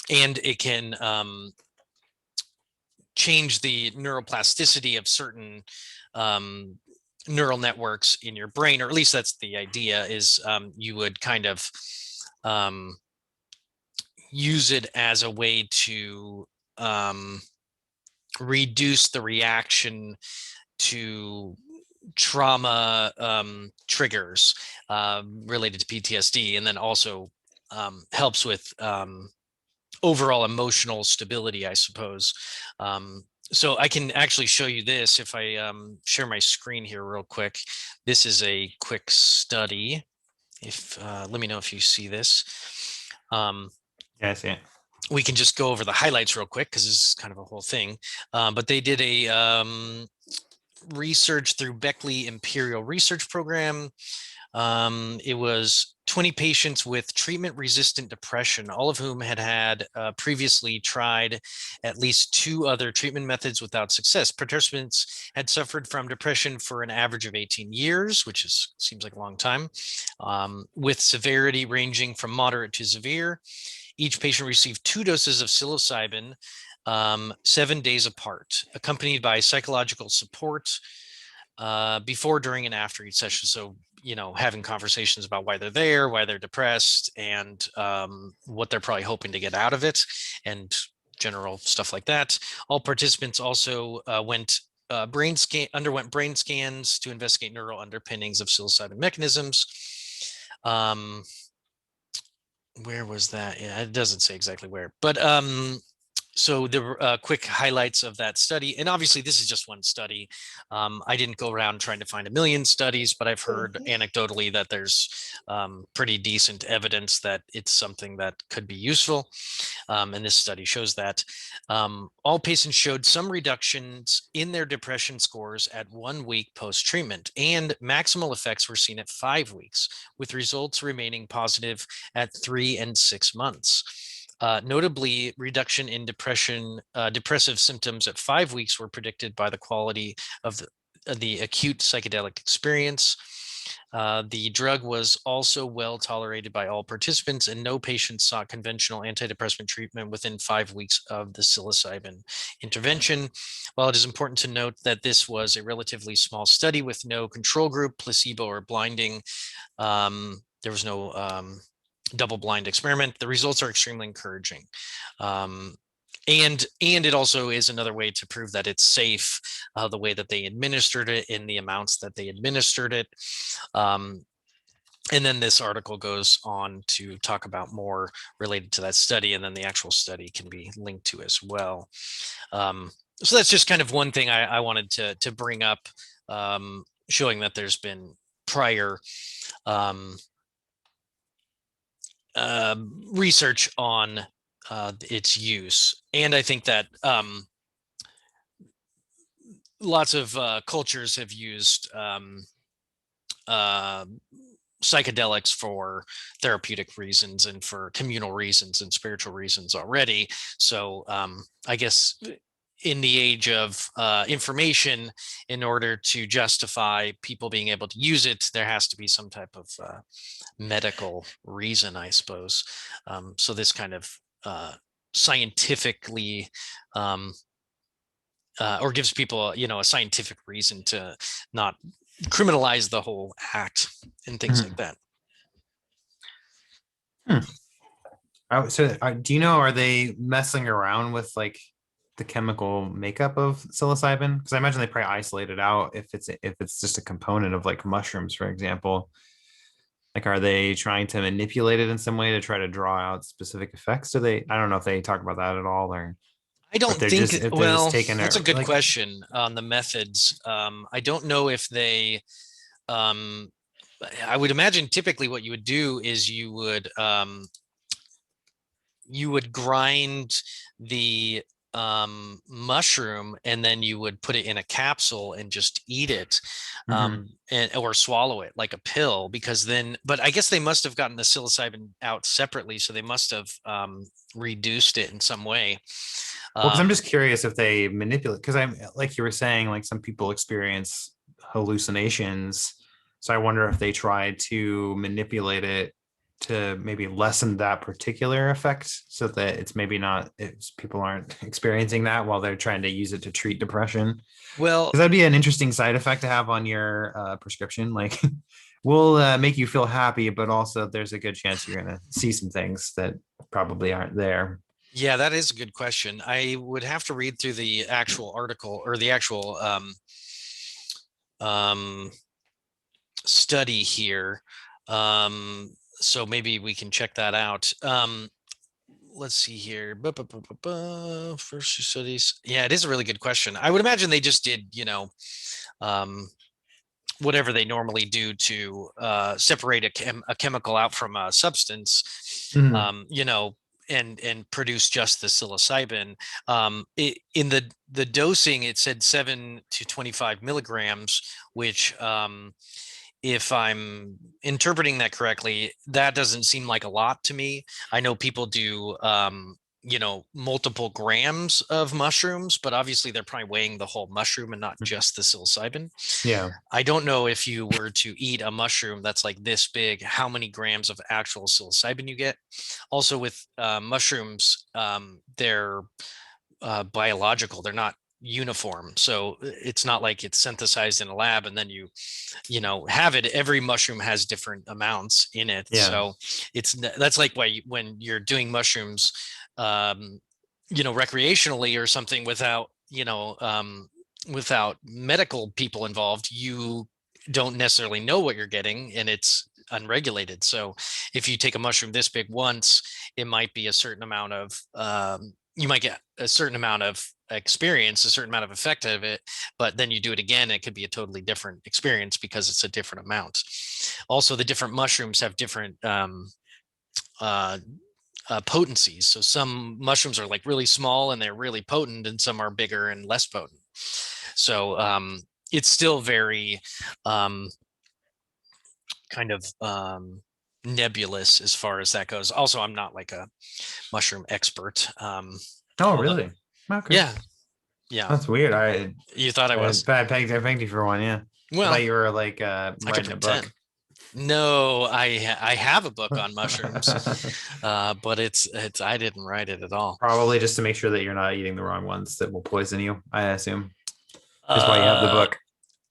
And it can change the neuroplasticity of certain neural networks in your brain, or at least that's the idea, is you would kind of use it as a way to reduce the reaction to trauma triggers related to PTSD, and then also helps with overall emotional stability, I suppose. So I can actually show you this if I share my screen here real quick. This is a quick study. If let me know if you see this. Yeah, I see it. We can just go over the highlights real quick because this is kind of a whole thing. But they did a research through Beckley Imperial Research Program. It was 20 patients with treatment-resistant depression, all of whom had previously tried at least 2 other treatment methods without success. Participants had suffered from depression for an average of 18 years, which seems like a long time, with severity ranging from moderate to severe. Each patient received 2 doses of psilocybin 7 days apart, accompanied by psychological support before, during, and after each session. So, having conversations about why they're there, why they're depressed, and what they're probably hoping to get out of it, and general stuff like that. All participants also underwent brain scans to investigate neural underpinnings of psilocybin mechanisms. Where was that? Yeah, it doesn't say exactly where, but so the quick highlights of that study, and obviously this is just one study. I didn't go around trying to find a million studies, but I've heard anecdotally that there's pretty decent evidence that it's something that could be useful. And this study shows that all patients showed some reductions in their depression scores at 1 week post-treatment, and maximal effects were seen at 5 weeks, with results remaining positive at 3 and 6 months. Notably, reduction in depressive symptoms at 5 weeks were predicted by the quality of the acute psychedelic experience. The drug was also well tolerated by all participants, and no patients sought conventional antidepressant treatment within 5 weeks of the psilocybin intervention. While it is important to note that this was a relatively small study with no control group, placebo, or blinding, there was no double-blind experiment. The results are extremely encouraging. And it also is another way to prove that it's safe, the way that they administered it in the amounts that they administered it. And then this article goes on to talk about more related to that study, and then the actual study can be linked to as well. So that's just kind of one thing I wanted to bring up, showing that there's been prior research on its use. And I think that lots of cultures have used psychedelics for therapeutic reasons and for communal reasons and spiritual reasons already. So I guess in the age of information, in order to justify people being able to use it, there has to be some type of medical reason, I suppose. So this kind of scientifically or gives people, a scientific reason to not criminalize the whole act and things like that. So do you know, are they messing around with like the chemical makeup of psilocybin? Because I imagine they probably isolate it out if it's just a component of like mushrooms, for example. Like, are they trying to manipulate it in some way to try to draw out specific effects? I don't know if they talk about that at all, or I don't they're think, just if they're well, just taking that's a it good like. question on the methods. I don't know if they, I would imagine typically what you would do is you would grind the mushroom, and then you would put it in a capsule and just eat it, or swallow it like a pill, because then, but I guess they must have gotten the psilocybin out separately, so they must have reduced it in some way. Well, because I'm just curious if they manipulate, because I'm like you were saying, like some people experience hallucinations. So I wonder if they try to manipulate it to maybe lessen that particular effect, so that it's maybe not, people aren't experiencing that while they're trying to use it to treat depression. Well, Because that'd be an interesting side effect to have on your prescription. Like, we'll make you feel happy, but also there's a good chance you're going to see some things that probably aren't there. yeah, that is a good question. I would have to read through the actual article, or the actual study here. So maybe we can check that out. Let's see here. First studies. Yeah, it is a really good question. I would imagine they just did, whatever they normally do to separate a chemical out from a substance. and produce just the psilocybin. In the dosing, it said 7 to 25 milligrams, which if I'm interpreting that correctly, that doesn't seem like a lot to me. I know people do, multiple grams of mushrooms, but obviously they're probably weighing the whole mushroom and not just the psilocybin. Yeah. I don't know if you were to eat a mushroom that's like this big, how many grams of actual psilocybin you get. Also, with mushrooms, they're biological, they're not uniform. So it's not like it's synthesized in a lab and then you have it. Every mushroom has different amounts in it. Yeah. So that's like why when you're doing mushrooms, recreationally or something without medical people involved, you don't necessarily know what you're getting and it's unregulated. So if you take a mushroom this big once, it might be a certain amount of you might get a certain amount of experience, a certain amount of effect out of it, but then you do it again, it could be a totally different experience because it's a different amount. Also, the different mushrooms have different potencies. So some mushrooms are like really small and they're really potent, and some are bigger and less potent. So it's still very kind of nebulous as far as that goes. Also, I'm not like a mushroom expert. Oh, really? Okay. Yeah. That's weird. You thought I was? I pegged you for one. Yeah. I Well, thought you were like I could writing a book. pretend. No, I have a book on mushrooms, but it's I didn't write it at all. Probably just to make sure that you're not eating the wrong ones that will poison you, I assume. That's why you have the book.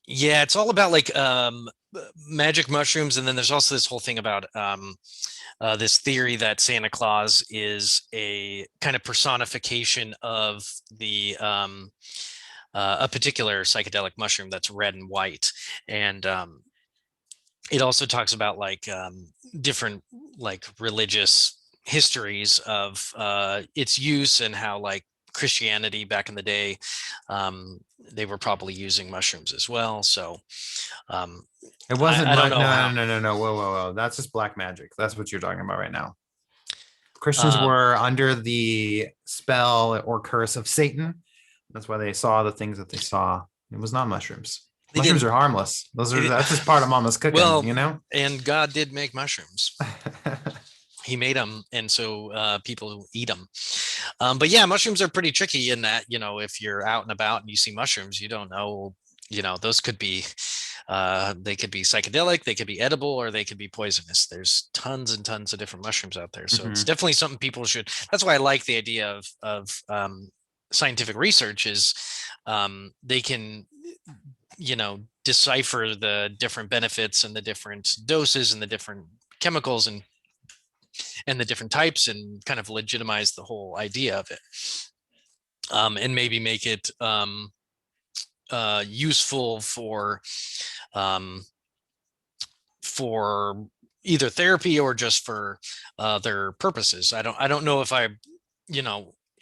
Yeah, it's all about like magic mushrooms, and then there's also this whole thing about this theory that Santa Claus is a kind of personification of the a particular psychedelic mushroom that's red and white, and it also talks about like different like religious histories of its use and how like Christianity back in the day, they were probably using mushrooms as well. So it wasn't. I don't know no. Whoa. That's just black magic. That's what you're talking about right now. Christians um, were under the spell or curse of Satan. That's why they saw the things that they saw. It was not mushrooms. Mushrooms are harmless. That's just part of mama's cooking, well, you know? and God did make mushrooms. He made them, and so people eat them. But yeah, mushrooms are pretty tricky in that, if you're out and about and you see mushrooms, you don't know, those could be they could be psychedelic, they could be edible, or they could be poisonous. There's tons and tons of different mushrooms out there. So it's definitely something people should. That's why I like the idea of scientific research is they can decipher the different benefits and the different doses and the different chemicals and the different types and kind of legitimize the whole idea of it, and maybe make it useful for either therapy or just for their purposes. I don't know if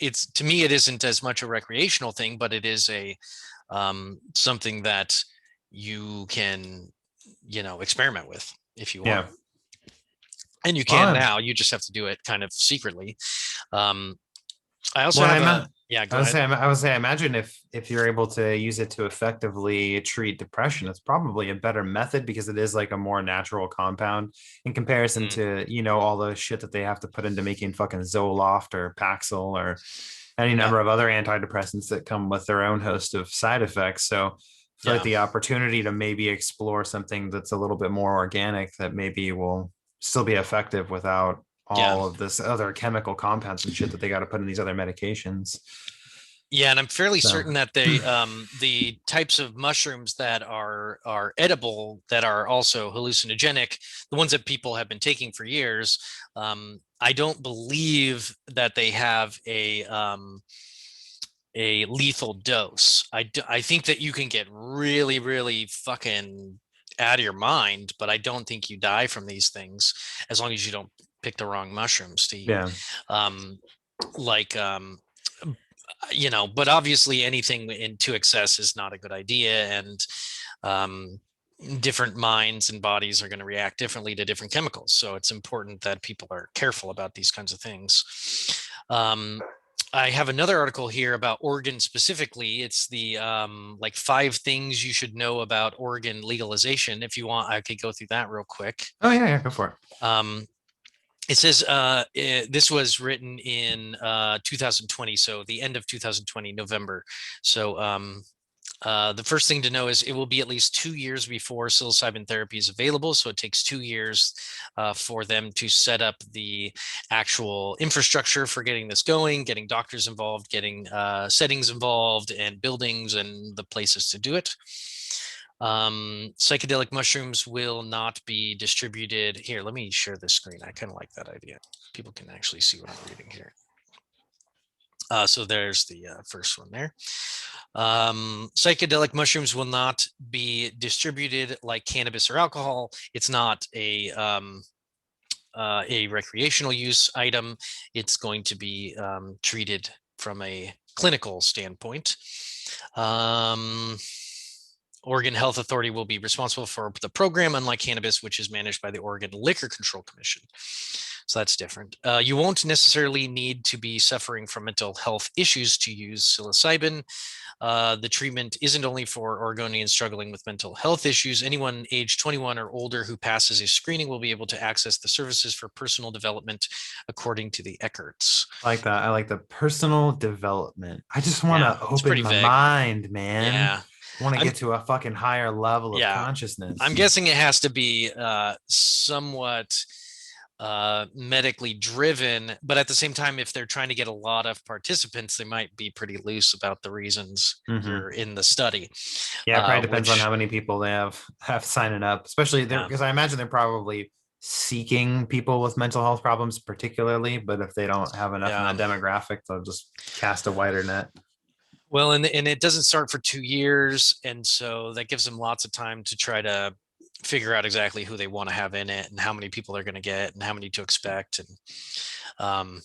it's, to me, it isn't as much a recreational thing, but it is a something that you can experiment with if you want. And you can now. You just have to do it kind of secretly. I also have I would say, imagine if you're able to use it to effectively treat depression, it's probably a better method because it is like a more natural compound in comparison to, all the shit that they have to put into making fucking Zoloft or Paxil or any number of other antidepressants that come with their own host of side effects. So like the opportunity to maybe explore something that's a little bit more organic that maybe will still be effective without all of this other chemical compounds and shit that they got to put in these other medications. Yeah, and I'm fairly certain that they the types of mushrooms that are edible that are also hallucinogenic, the ones that people have been taking for years, I don't believe that they have a lethal dose. I think that you can get really, really fucking out of your mind, but I don't think you die from these things as long as you don't pick the wrong mushrooms to eat. But obviously anything into excess is not a good idea. And different minds and bodies are going to react differently to different chemicals. So it's important that people are careful about these kinds of things. I have another article here about Oregon specifically. It's the like 5 things you should know about Oregon legalization. If you want, I could go through that real quick. Oh yeah, yeah, go for it. It says this was written in 2020, so the end of 2020, November. So the first thing to know is it will be at least 2 years before psilocybin therapy is available. So it takes 2 years for them to set up the actual infrastructure for getting this going, getting doctors involved, getting settings involved, and buildings and the places to do it. Psychedelic mushrooms will not be distributed. Here, let me share this screen. I kind of like that idea. People can actually see what I'm reading here. So there's the first one there. Psychedelic mushrooms will not be distributed like cannabis or alcohol. It's not a recreational use item. It's going to be treated from a clinical standpoint. Oregon Health Authority will be responsible for the program, unlike cannabis, which is managed by the Oregon Liquor Control Commission. So that's different. You won't necessarily need to be suffering from mental health issues to use psilocybin. The treatment isn't only for Oregonians struggling with mental health issues. Anyone age 21 or older who passes a screening will be able to access the services for personal development, according to the Eckerts. I like that. I like the personal development. I just want to open my mind, man. Yeah. I want to get to a fucking higher level of consciousness. I'm guessing it has to be somewhat medically driven, but at the same time, if they're trying to get a lot of participants, they might be pretty loose about the reasons you're in the study. Yeah, it probably depends on how many people they have signing up, especially there, because I imagine they're probably seeking people with mental health problems particularly, but if they don't have enough in that demographic, they'll just cast a wider net. Well, and it doesn't start for 2 years, and so that gives them lots of time to try to figure out exactly who they want to have in it and how many people they're going to get and how many to expect. And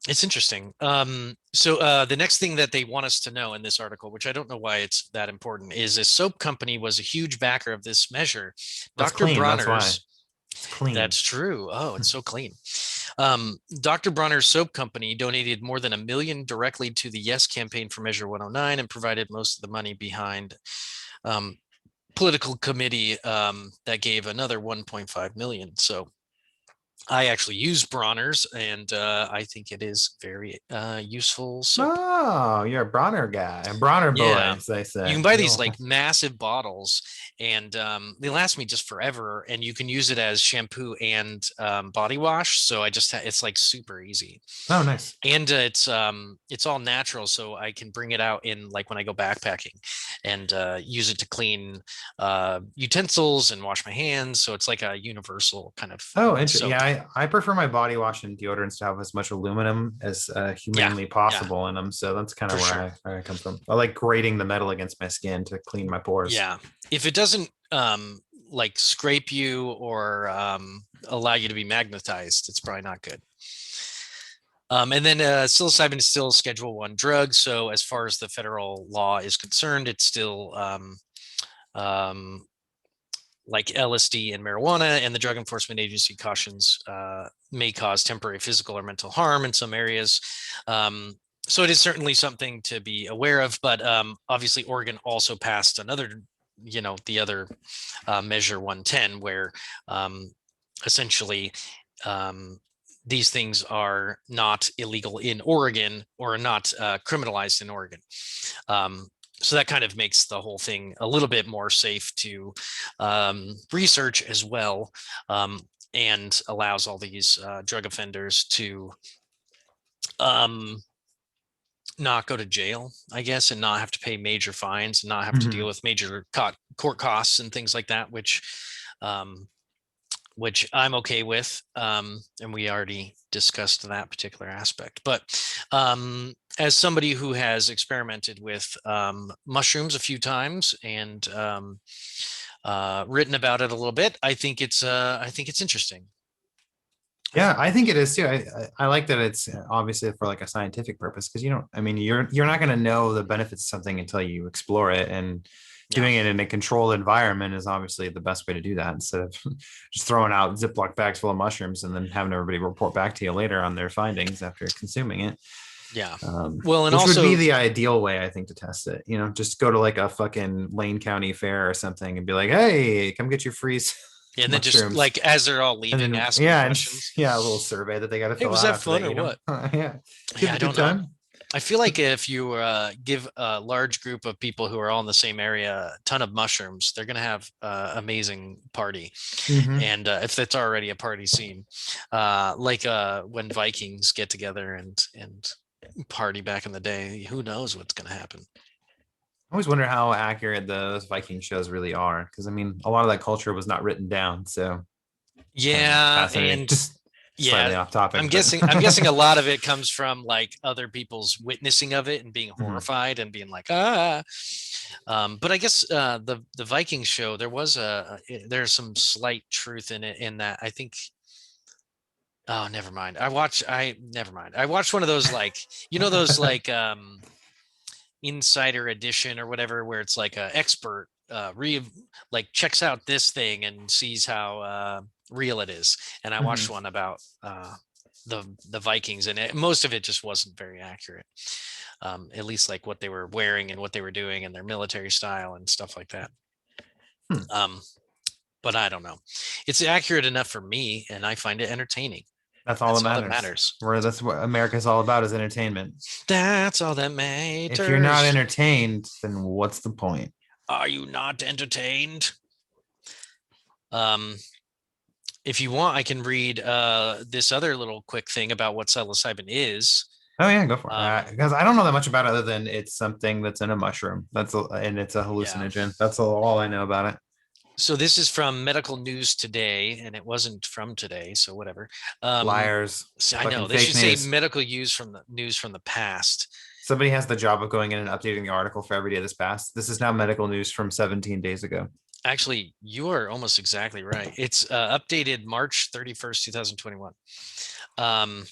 it's interesting. So the next thing that they want us to know in this article, which I don't know why it's that important, is a soap company was a huge backer of this measure. Dr. Bronner's. It's clean. That's true. Oh, it's so clean. Dr. Bronner's soap company donated more than $1 million directly to the Yes campaign for Measure 109 and provided most of the money behind political committee that gave another 1.5 million. So I actually use Bronner's, and I think it is very useful. Oh, you're a Bronner guy, a Bronner boy, as they say. You can buy these like massive bottles, and they last me just forever. And you can use it as shampoo and body wash. So I just it's like super easy. Oh, nice. And it's all natural, so I can bring it out in like when I go backpacking, and use it to clean utensils and wash my hands. So it's like a universal kind of. Oh, interesting. Yeah, I prefer my body wash and deodorants to have as much aluminum as humanly possible in them. So that's kind of where I come from. I like grating the metal against my skin to clean my pores. Yeah. If it doesn't like scrape you or allow you to be magnetized, it's probably not good. And then psilocybin is still Schedule 1 drug. So as far as the federal law is concerned, it's still like LSD and marijuana, and the Drug Enforcement Agency cautions may cause temporary physical or mental harm in some areas. So it is certainly something to be aware of, but obviously Oregon also passed another, the other Measure 110, where essentially these things are not illegal in Oregon or not criminalized in Oregon. So that kind of makes the whole thing a little bit more safe to research as well, and allows all these drug offenders to not go to jail, I guess, and not have to pay major fines and not have to deal with major court costs and things like that, which I'm okay with. And we already discussed that particular aspect. But as somebody who has experimented with mushrooms a few times and written about it a little bit, I think it's interesting. Yeah, I think it is too. I like that it's obviously for like a scientific purpose, because you're not going to know the benefits of something until you explore it. And Yeah. Doing it in a controlled environment is obviously the best way to do that instead of just throwing out Ziploc bags full of mushrooms and then having everybody report back to you later on their findings after consuming it. Yeah. Well, and Which would be also, the ideal way, I think, to test it. You know, just go to like a fucking Lane County fair or something and be like, "Hey, come get your free and then just mushrooms." like as they're all And leaving, then ask them yeah, questions. yeah, a little survey that they got to Hey, fill was out that after fun they or eat them. what? Yeah, Yeah, give I a good don't know. time. I feel like if you give a large group of people who are all in the same area a ton of mushrooms, they're going to have amazing party. Mhm. And if it's already a party scene, like when Vikings get together and party back in the day, who knows what's going to happen? I always wonder how accurate those Viking shows really are, because I mean, a lot of that culture was not written down, so it's kind of Yeah, fascinating. and Just yeah, slightly off topic, I'm but guessing I'm guessing a lot of it comes from like other people's witnessing of it and being Mhm. horrified and being like, ah. But I guess the Vikings show, there was there's some slight truth in it, in that I think, oh, never mind. I never mind. I watched one of those, like, those like insider edition or whatever, where it's like a expert like checks out this thing and sees how real it is. And I watched Mhm. one about the Vikings, and most of it just wasn't very accurate. At least like what they were wearing and what they were doing and their military style and stuff like that. Hmm. Um, but I don't know. It's accurate enough for me, and I find it entertaining. That's all that That's all that matters. matters. Where that's what America's all about, is entertainment. That's all that If you're not matters. entertained, then what's the point? Are you not entertained? Um, if you want, I can read this other little quick thing about what psilocybin is. Oh yeah, go for Um, it. Because I don't know that much about it other than it's something that's in a mushroom. And it's a yeah. hallucinogen. That's all I know about it. So this is from Medical News Today, and it wasn't from today, so whatever. Liars. So I Fucking know they fake should say news. medical news from the past. Somebody has the job of going in and updating the article for every day that's passed. This is now medical news from 17 days ago. Actually, you are almost exactly right. It's updated March 31st, 2021. Um,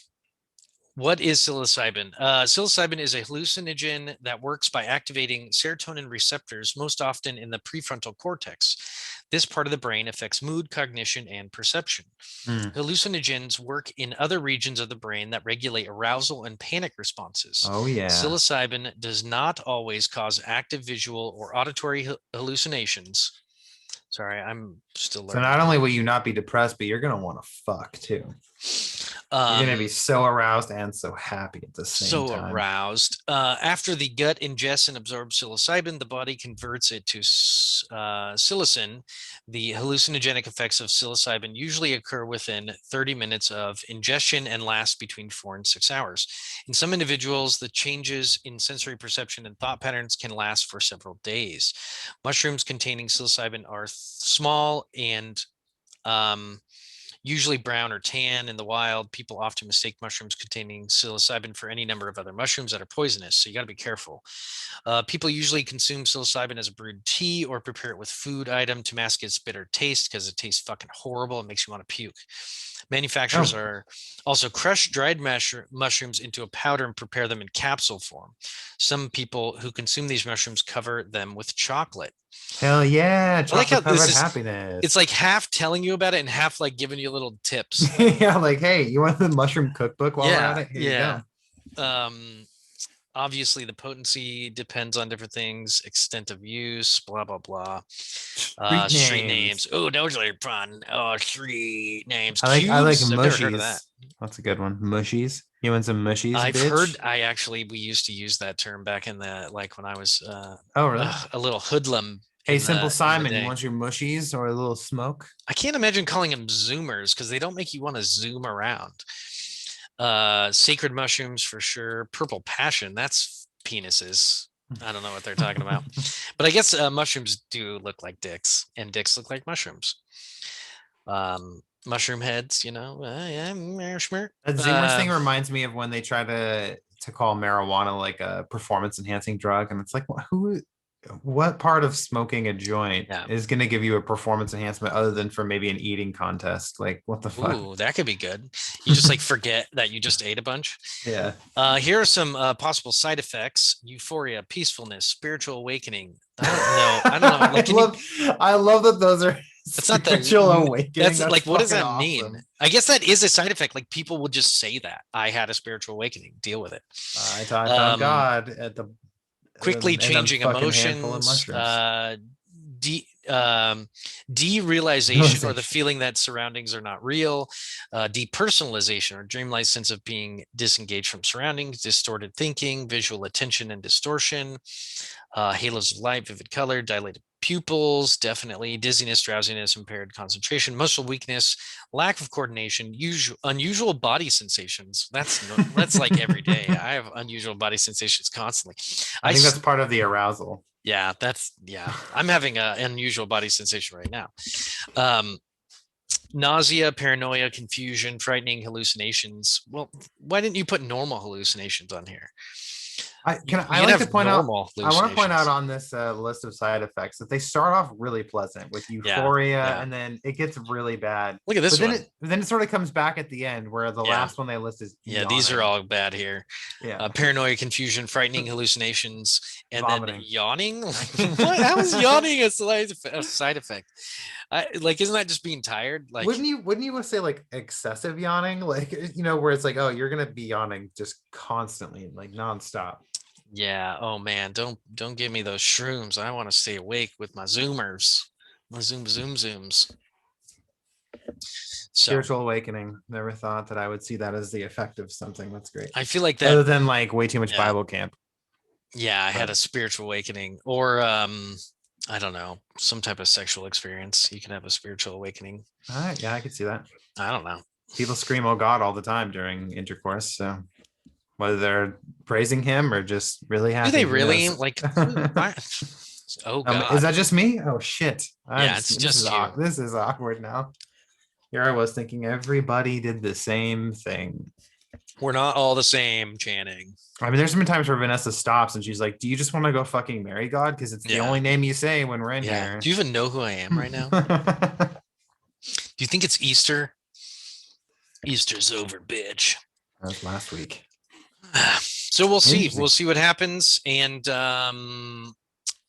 What is psilocybin? Psilocybin is a hallucinogen that works by activating serotonin receptors, most often in the prefrontal cortex. This part of the brain affects mood, cognition, and perception. Mm. Hallucinogens work in other regions of the brain that regulate arousal and panic responses. Oh yeah. Psilocybin does not always cause active visual or auditory hallucinations. Sorry, I'm still So learning. not only will you not be depressed, but you're gonna want to fuck too. You're gonna be Um, so aroused and so happy at the same so time. aroused. After the gut ingests and absorbs psilocybin, the body converts it to psilocin. The hallucinogenic effects of psilocybin usually occur within 30 minutes of ingestion and last between 4 and 6 hours. In some individuals, the changes in sensory perception and thought patterns can last for several days. Mushrooms containing psilocybin are small and usually brown or tan in the wild. People often mistake mushrooms containing psilocybin for any number of other mushrooms that are poisonous, so you got to be careful. People usually consume psilocybin as a brewed tea or prepare it with food item to mask its bitter taste, because it tastes fucking horrible. It makes you want to puke. Manufacturers Oh, are also crush dried mushrooms into a powder and prepare them in capsule form. Some people who consume these mushrooms cover them with chocolate. hell yeah. I like how Chocolate this covered is, it's happidness. like half telling you about it and half like giving you little tips. Yeah, like, hey, you want the mushroom cookbook while we're at Yeah, it? Here you yeah. go. Obviously the potency depends on different things, extent of use, blah blah blah. Street Street names. names. Oh, those are fun. Oh, street names. I like Cubes. I've never heard of that. mushies. That's a good one. Mushies. You want some mushies, I've bitch? heard. We used to use that term back in the, like, when I was Oh, really? a little hoodlum Hey, in Simple the Simon, you day. want your mushies or a little smoke? I can't imagine calling them zoomers, because they don't make you want to zoom around. Sacred mushrooms for sure. Purple passion. That's penises. I don't know what they're talking about, but I guess mushrooms do look like dicks, and dicks look like mushrooms. Mushroom heads, yeah, That Zoomers thing reminds me of when they try to call marijuana like a performance enhancing drug, and it's like, who what part of smoking a joint Yeah. is going to give you a performance enhancement other than for maybe an eating contest? Like, what the fuck? Ooh, that could be good. You just like forget that you just ate a bunch. Yeah. Here are some possible side effects: euphoria, peacefulness, spiritual awakening. I don't know. I don't know. I Like, can you? love that those are That's not the. spiritual awakening. That's That's like, what does fucking that mean? awesome. I guess that is a side effect. Like, people will just say that I had a spiritual awakening. Deal with it. I found Um, God at the quickly in a changing fucking handful of emotions, mushrooms. de derealization, or the Realization. feeling that surroundings are not real, depersonalization, or dreamlike sense of being disengaged from surroundings, distorted thinking, visual attention and distortion, halos of light, vivid color, dilated pupils, definitely dizziness, drowsiness, impaired concentration, muscle weakness, lack of coordination, unusual body sensations. That's like every day. I have unusual body sensations constantly. I I think that's part of the arousal. Yeah, I'm having an unusual body sensation right now. Um, nausea, paranoia, confusion, frightening hallucinations. Well, why didn't you put normal hallucinations on here? I You can like to have point out normal I want to point out hallucinations. on this list of side effects that they start off really pleasant with Yeah, euphoria yeah. and then it gets really bad. Look at But this one. then it sort of comes back at the end where the Yeah, last one they list is yeah. These are yawning. all bad here. Yeah. Paranoia, confusion, frightening hallucinations, and then Vomiting. yawning. What? How is yawning a side effect? Like, isn't that just being tired? Like, Wouldn't you say like excessive yawning? Like where it's like, oh, you're gonna be yawning just constantly, like nonstop. yeah. Oh man, don't give me those shrooms. I want to stay awake with my zoomers, my zooms. So Spiritual awakening. Never thought that I would see that as the effect of something. That's great. I feel like that. Other than like way too much Yeah, Bible camp. yeah. I had But a spiritual awakening, or I don't know, some type of sexual experience. You can have a spiritual awakening. all right, yeah, I could see that. I don't know. People scream "Oh God" all the time during intercourse. So whether they're praising him or just really Do they happy, who really knows? like? Why? Oh Is God. that just me? Oh shit! Yeah, it's This is just you. awkward. This is awkward now. Here I was thinking everybody did the same thing. We're not all the same, Channing. I mean, there's been times where Vanessa stops and she's like, "Do you just want to go fucking marry God? Because it's the Yeah, only name you say when we're in yeah. here." Do you even know who I am right now? That Do you think it's Easter? Easter's over, bitch. was last week. So we'll see. Interesting. We'll see what happens. And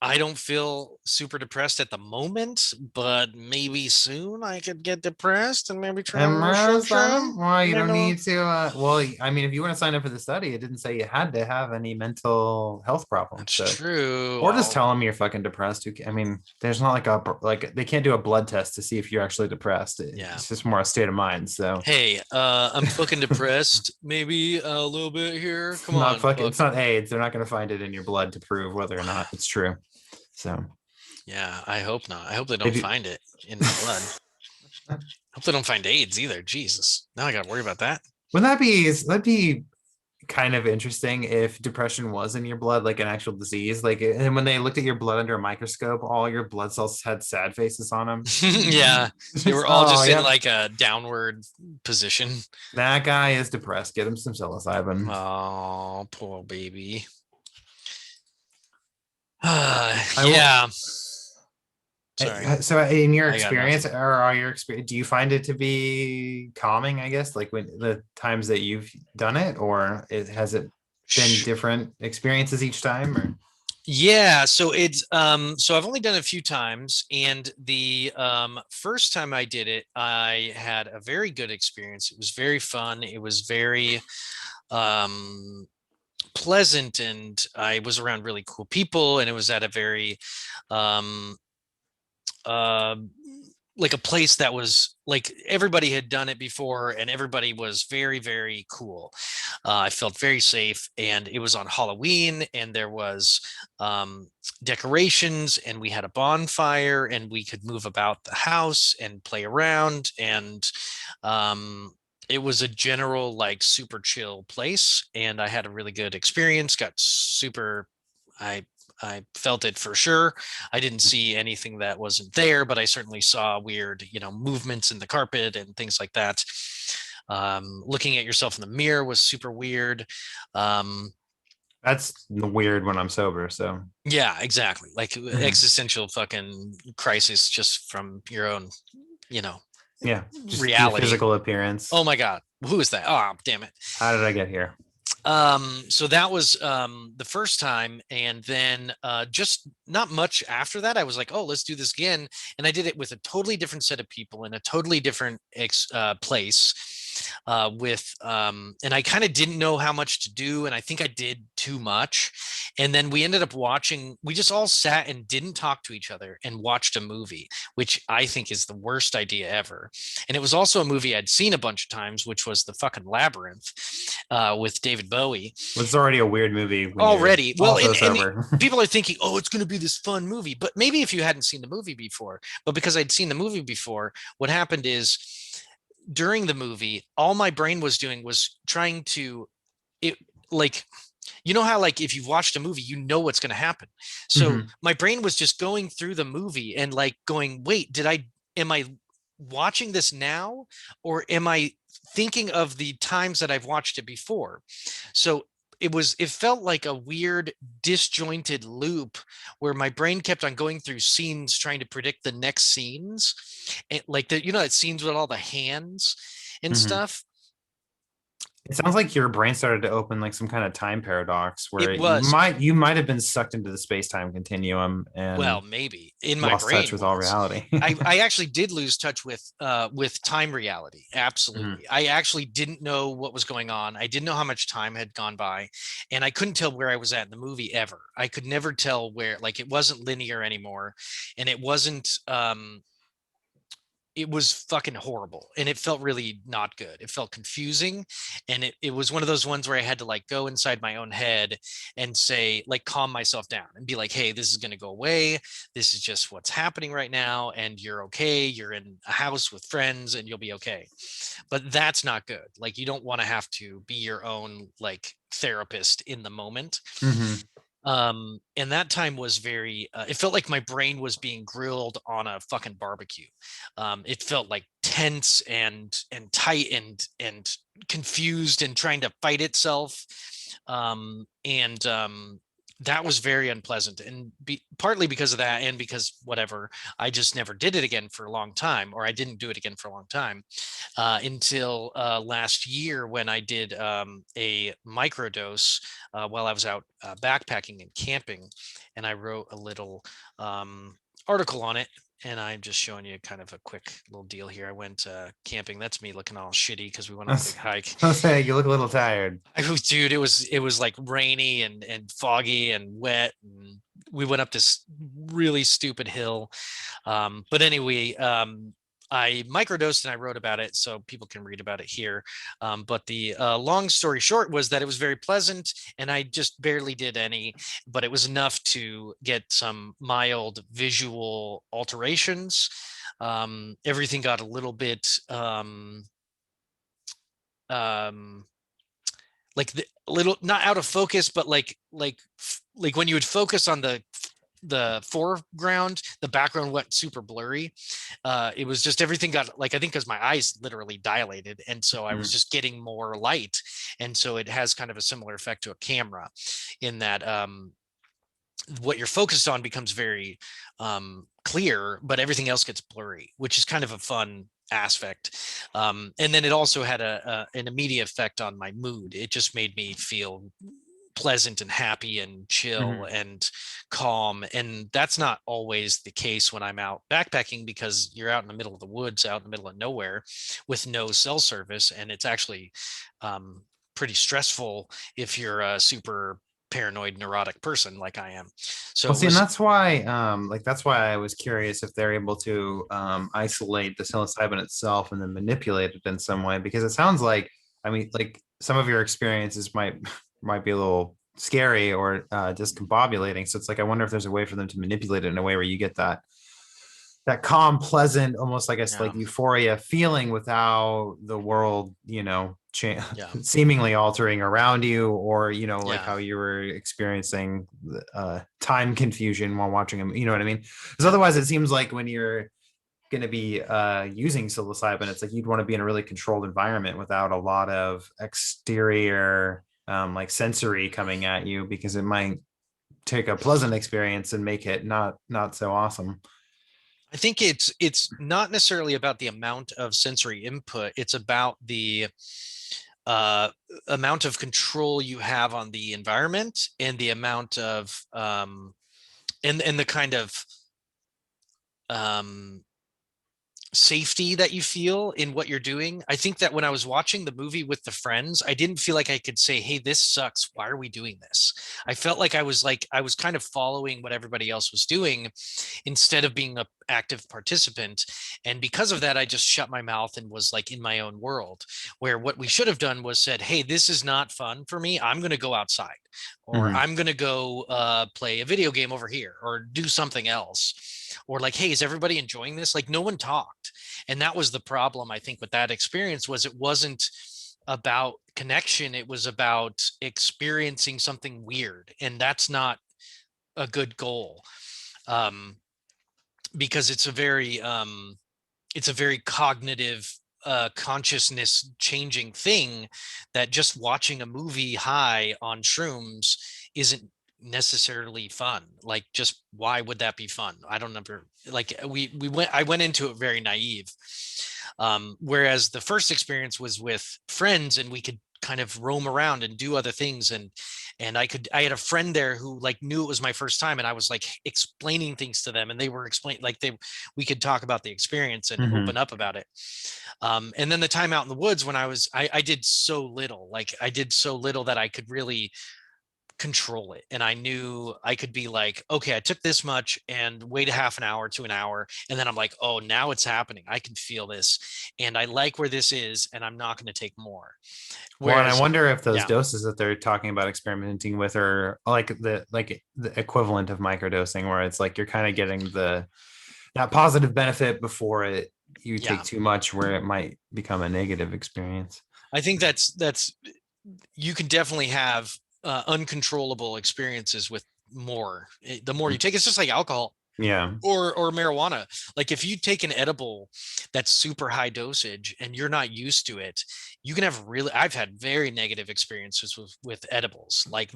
I don't feel super depressed at the moment, but maybe soon I could get depressed and maybe try a little shroom. Well, you Maybe don't a little- need to. Well, I mean, if you want to sign up for the study, it didn't say you had to have any mental health problems. That's So, true. or just tell them you're fucking depressed. I mean, there's not like they can't do a blood test to see if you're actually depressed. Yeah. It's just more a state of mind. So, Hey, I'm fucking depressed. Maybe a little bit here. Come not on, fucking. fuck. It's not AIDS. They're not going to find it in your blood to prove whether or not it's true. So, Yeah, I hope not. I hope they they don't do. find it in my blood. I hope they don't find AIDS either. Jesus. Now I gotta worry about that. Wouldn't that'd be kind of interesting if depression was in your blood, like an actual disease? Like, and when they looked at your blood under a microscope, all your blood cells had sad faces on them. Yeah. They were all Oh, just in yep. like a downward position. That guy is depressed. Get him some psilocybin. Oh, poor baby. will- Yeah. Sorry. So, in your I got experience, nothing. or are your experience, do you find it to be calming? I guess, like when the times that you've done it, or has it been different experiences each time? Or Yeah, so it's so I've only done it a few times, and the first time I did it, I had a very good experience. It was very fun. It was very um pleasant, and I was around really cool people, and it was at a very um uh, like a place that was like everybody had done it before, and everybody was very, very cool. I felt very safe, and it was on Halloween, and there was decorations, and we had a bonfire, and we could move about the house and play around, and it was a general like super chill place, and I had a really good experience. Got super. I felt it for sure. I didn't see anything that wasn't there, but I certainly saw weird, movements in the carpet and things like that. Looking at yourself in the mirror was super weird. Um, That's weird when I'm sober. So Yeah, exactly. Like mhm. existential fucking crisis just from your own, you know, Yeah, just your reality. physical appearance. Oh my God. Who is that? Oh, damn it. How did I get here? So that was the first time, and then just not much after that, I was like, oh, let's do this again. And I did it with a totally different set of people in a totally different place. And I kind of didn't know how much to do, and I think I did too much. And then we ended up watching, we just all sat and didn't talk to each other and watched a movie, which I think is the worst idea ever. And it was also a movie I'd seen a bunch of times, which was the fucking Labyrinth with David Bowie Well, it's already a weird movie when you're already. Well, also and sober. people are thinking, oh, it's going to be this fun movie. But maybe if you hadn't seen the movie before, but because I'd seen the movie before, what happened is during the movie, all my brain was doing was trying to, it like, you know how like if you've watched a movie you know what's going to happen, so Mhm. my brain was just going through the movie and like going, wait, am I watching this now, or am I thinking of the times that I've watched it before? So it felt like a weird disjointed loop where my brain kept on going through scenes trying to predict the next scenes, and like the, you know, that scenes with all the hands and Mhm. stuff. It sounds like your brain started to open like some kind of time paradox where It was, you might have been sucked into the space-time continuum well, and maybe in my lost touch brain with all was. reality. I actually did lose touch with time reality. Mhm. Absolutely. I actually didn't know what was going on. I didn't know how much time had gone by, and I couldn't tell where I was at in the movie ever. I could never tell where, like, it wasn't linear anymore, and it wasn't it was fucking horrible, and it felt really not good. It felt confusing, and it was one of those ones where I had to like go inside my own head and say, like, calm myself down and be like, hey, this is going to go away. This is just what's happening right now, and you're okay. You're in a house with friends and you'll be okay. But that's not good. Like, you don't want to have to be your own like therapist in the moment. Mhm. And that time was very it felt like my brain was being grilled on a fucking barbecue. It felt like tense and tight and confused and trying to fight itself. And That was very unpleasant, and partly because of that, and because whatever, I just never did it again for a long time, or I didn't do it again for a long time until last year when I did a microdose while I was out backpacking and camping, and I wrote a little article on it. And I'm just showing you kind of a quick little deal here. I went camping. That's me looking all shitty because we went I on a was, big hike. I was saying you look a little tired. Dude, it was like rainy and foggy and wet, and we went up this really stupid hill. But anyway, I microdosed and I wrote about it so people can read about it here. But the long story short was that it was very pleasant, and I just barely did any, but it was enough to get some mild visual alterations. Everything got a little bit um, like the little, not out of focus, but like when you would focus on the foreground, the background went super blurry. It was just everything got like, I think because my eyes literally dilated, and so I was Mhm. just getting more light, and so it has kind of a similar effect to a camera in that what you're focused on becomes very clear, but everything else gets blurry, which is kind of a fun aspect. And then it also had an immediate effect on my mood. It just made me feel pleasant and happy and chill Mhm. and calm. And that's not always the case when I'm out backpacking, because you're out in the middle of the woods, out in the middle of nowhere with no cell service. And it's actually um, pretty stressful if you're a super paranoid, neurotic person like I am. Well, So it see, and was, that's why, that's why I was curious if they're able to isolate the psilocybin itself and then manipulate it in some way, because it sounds like, I mean, like some of your experiences might might be a little scary or discombobulating. So it's like I wonder if there's a way for them to manipulate it in a way where you get that calm, pleasant, almost like it's like yeah, euphoria feeling without the world, yeah, seemingly altering around you, or like yeah, how you were experiencing time confusion while watching them. You know what I mean? Because yeah, otherwise, it seems like when you're going to be using psilocybin, it's like you'd want to be in a really controlled environment without a lot of exterior. like sensory coming at you, because it might take a pleasant experience and make it not so awesome. I think it's not necessarily about the amount of sensory input. It's about the uh, amount of control you have on the environment and the amount of and the kind of um, safety that you feel in what you're doing. I think that when I was watching the movie with the friends, I didn't feel like I could say, "Hey, this sucks. Why are we doing this?" I felt like I was kind of following what everybody else was doing instead of being a active participant. And because of that, I just shut my mouth and was like in my own world, where what we should have done was said, "Hey, this is not fun for me. I'm going to go outside, or Mhm. I'm going to go play a video game over here, or do something else." Or like, "Hey, is everybody enjoying this?" Like no one talked. And that was the problem, I think, with that experience. Was it wasn't about connection, it was about experiencing something weird, and that's not a good goal. um because it's a very cognitive consciousness changing thing, that just watching a movie high on shrooms isn't necessarily fun. Like, just why would that be fun? I don't ever like we went I went into it very naive. Whereas the first experience was with friends, and we could kind of roam around and do other things. And I had a friend there who like knew it was my first time, and I was like explaining things to them, and they were explaining, like we could talk about the experience and Mhm. open up about it. And then the time out in the woods, when I did so little, like I did so little that I could really control it. And I knew I could be like, okay, I took this much and wait a half an hour to an hour. And then I'm like, oh, now it's happening. I can feel this. And I like where this is, and I'm not going to take more. Well, and I Whereas, wonder if those yeah, doses that they're talking about experimenting with are like the equivalent of microdosing, where it's like you're kind of getting the that positive benefit before it you take yeah. too much, where it might become a negative experience. I think that's you can definitely have uncontrollable experiences with more. The more you take, it's just like alcohol Yeah. or marijuana. Like if you take an edible that's super high dosage and you're not used to it, you can have really, I've had very negative experiences with edibles, like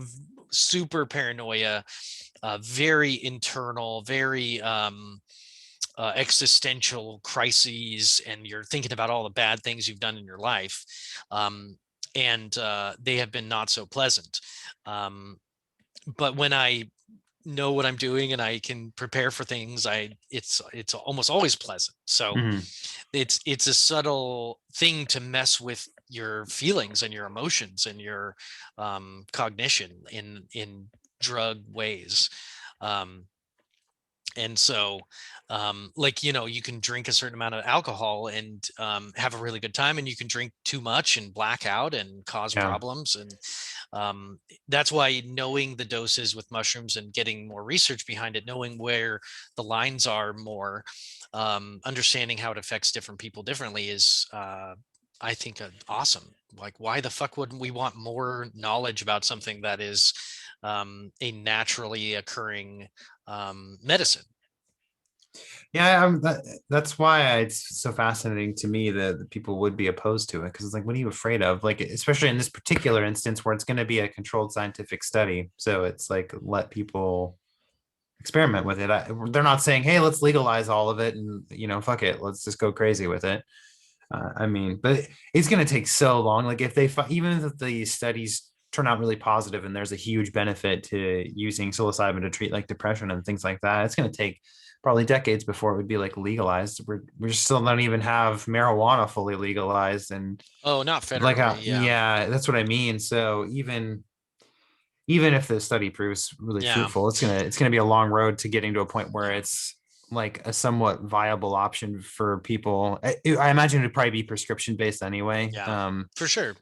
super paranoia, very internal, very existential crises, and you're thinking about all the bad things you've done in your life. um, and they have been not so pleasant. um, but when I know what I'm doing and I can prepare for things, it's almost always pleasant. So Mhm. it's a subtle thing to mess with your feelings and your emotions and your cognition in drug ways. Um, and so like, you can drink a certain amount of alcohol and have a really good time, and you can drink too much and black out and cause Yeah. problems. And that's why knowing the doses with mushrooms and getting more research behind it, knowing where the lines are more, understanding how it affects different people differently is I think awesome. Like, why the fuck wouldn't we want more knowledge about something that is a naturally occurring medicine? Yeah, that's why it's so fascinating to me that people would be opposed to it, because it's like, what are you afraid of? Like, especially in this particular instance where it's going to be a controlled scientific study. So it's like, let people experiment with it. They're not saying, hey, let's legalize all of it and, fuck it, let's just go crazy with it. I mean, but it's going to take so long. Like, if even if the studies turn out really positive and there's a huge benefit to using psilocybin to treat like depression and things like that, it's going to take probably decades before it would be like legalized. We still don't even have marijuana fully legalized, and Oh, not like, federally. Yeah. yeah, that's what I mean. So even if the study proves really Yeah. fruitful, it's gonna be a long road to getting to a point where Yeah. it's like a somewhat viable option for people. I imagine it'd probably be prescription based anyway. Yeah. For sure.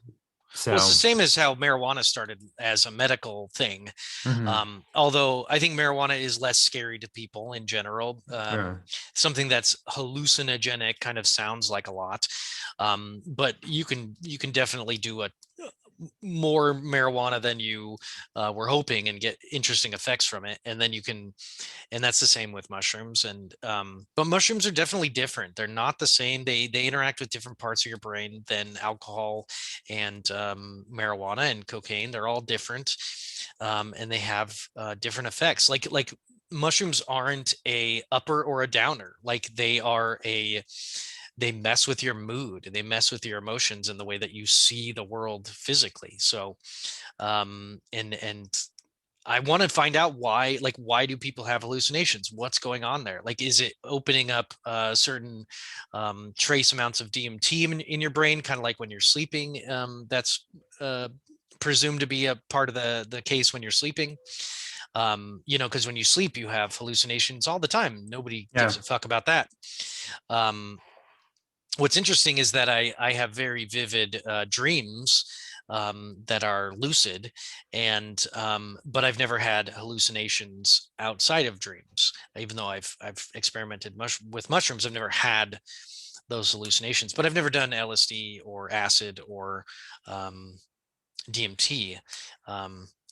Well, it's the So same as how marijuana started as a medical thing. mhm, Although I think marijuana is less scary to people in general. yeah. Something that's hallucinogenic kind of sounds like a lot. But you can definitely do more marijuana than you were hoping and get interesting effects from it. And then you can, and that's the same with mushrooms. And but mushrooms are definitely different. They're not the same. They interact with different parts of your brain than alcohol and marijuana and cocaine. They're all different, and they have different effects. Like mushrooms aren't a upper or a downer. Like they mess with your mood, they mess with your emotions and the way that you see the world physically. So and I want to find out why, like, why do people have hallucinations? What's going on there? Like, is it opening up certain trace amounts of DMT in your brain, kind of like when you're sleeping? That's presumed to be a part of the case when you're sleeping. Because when you sleep, you have hallucinations all the time. Nobody Yeah. gives a fuck about that. What's interesting is that I have very vivid dreams that are lucid, and but I've never had hallucinations outside of dreams. Even though I've experimented with mushrooms, I've never had those hallucinations. But I've never done LSD or acid or DMT.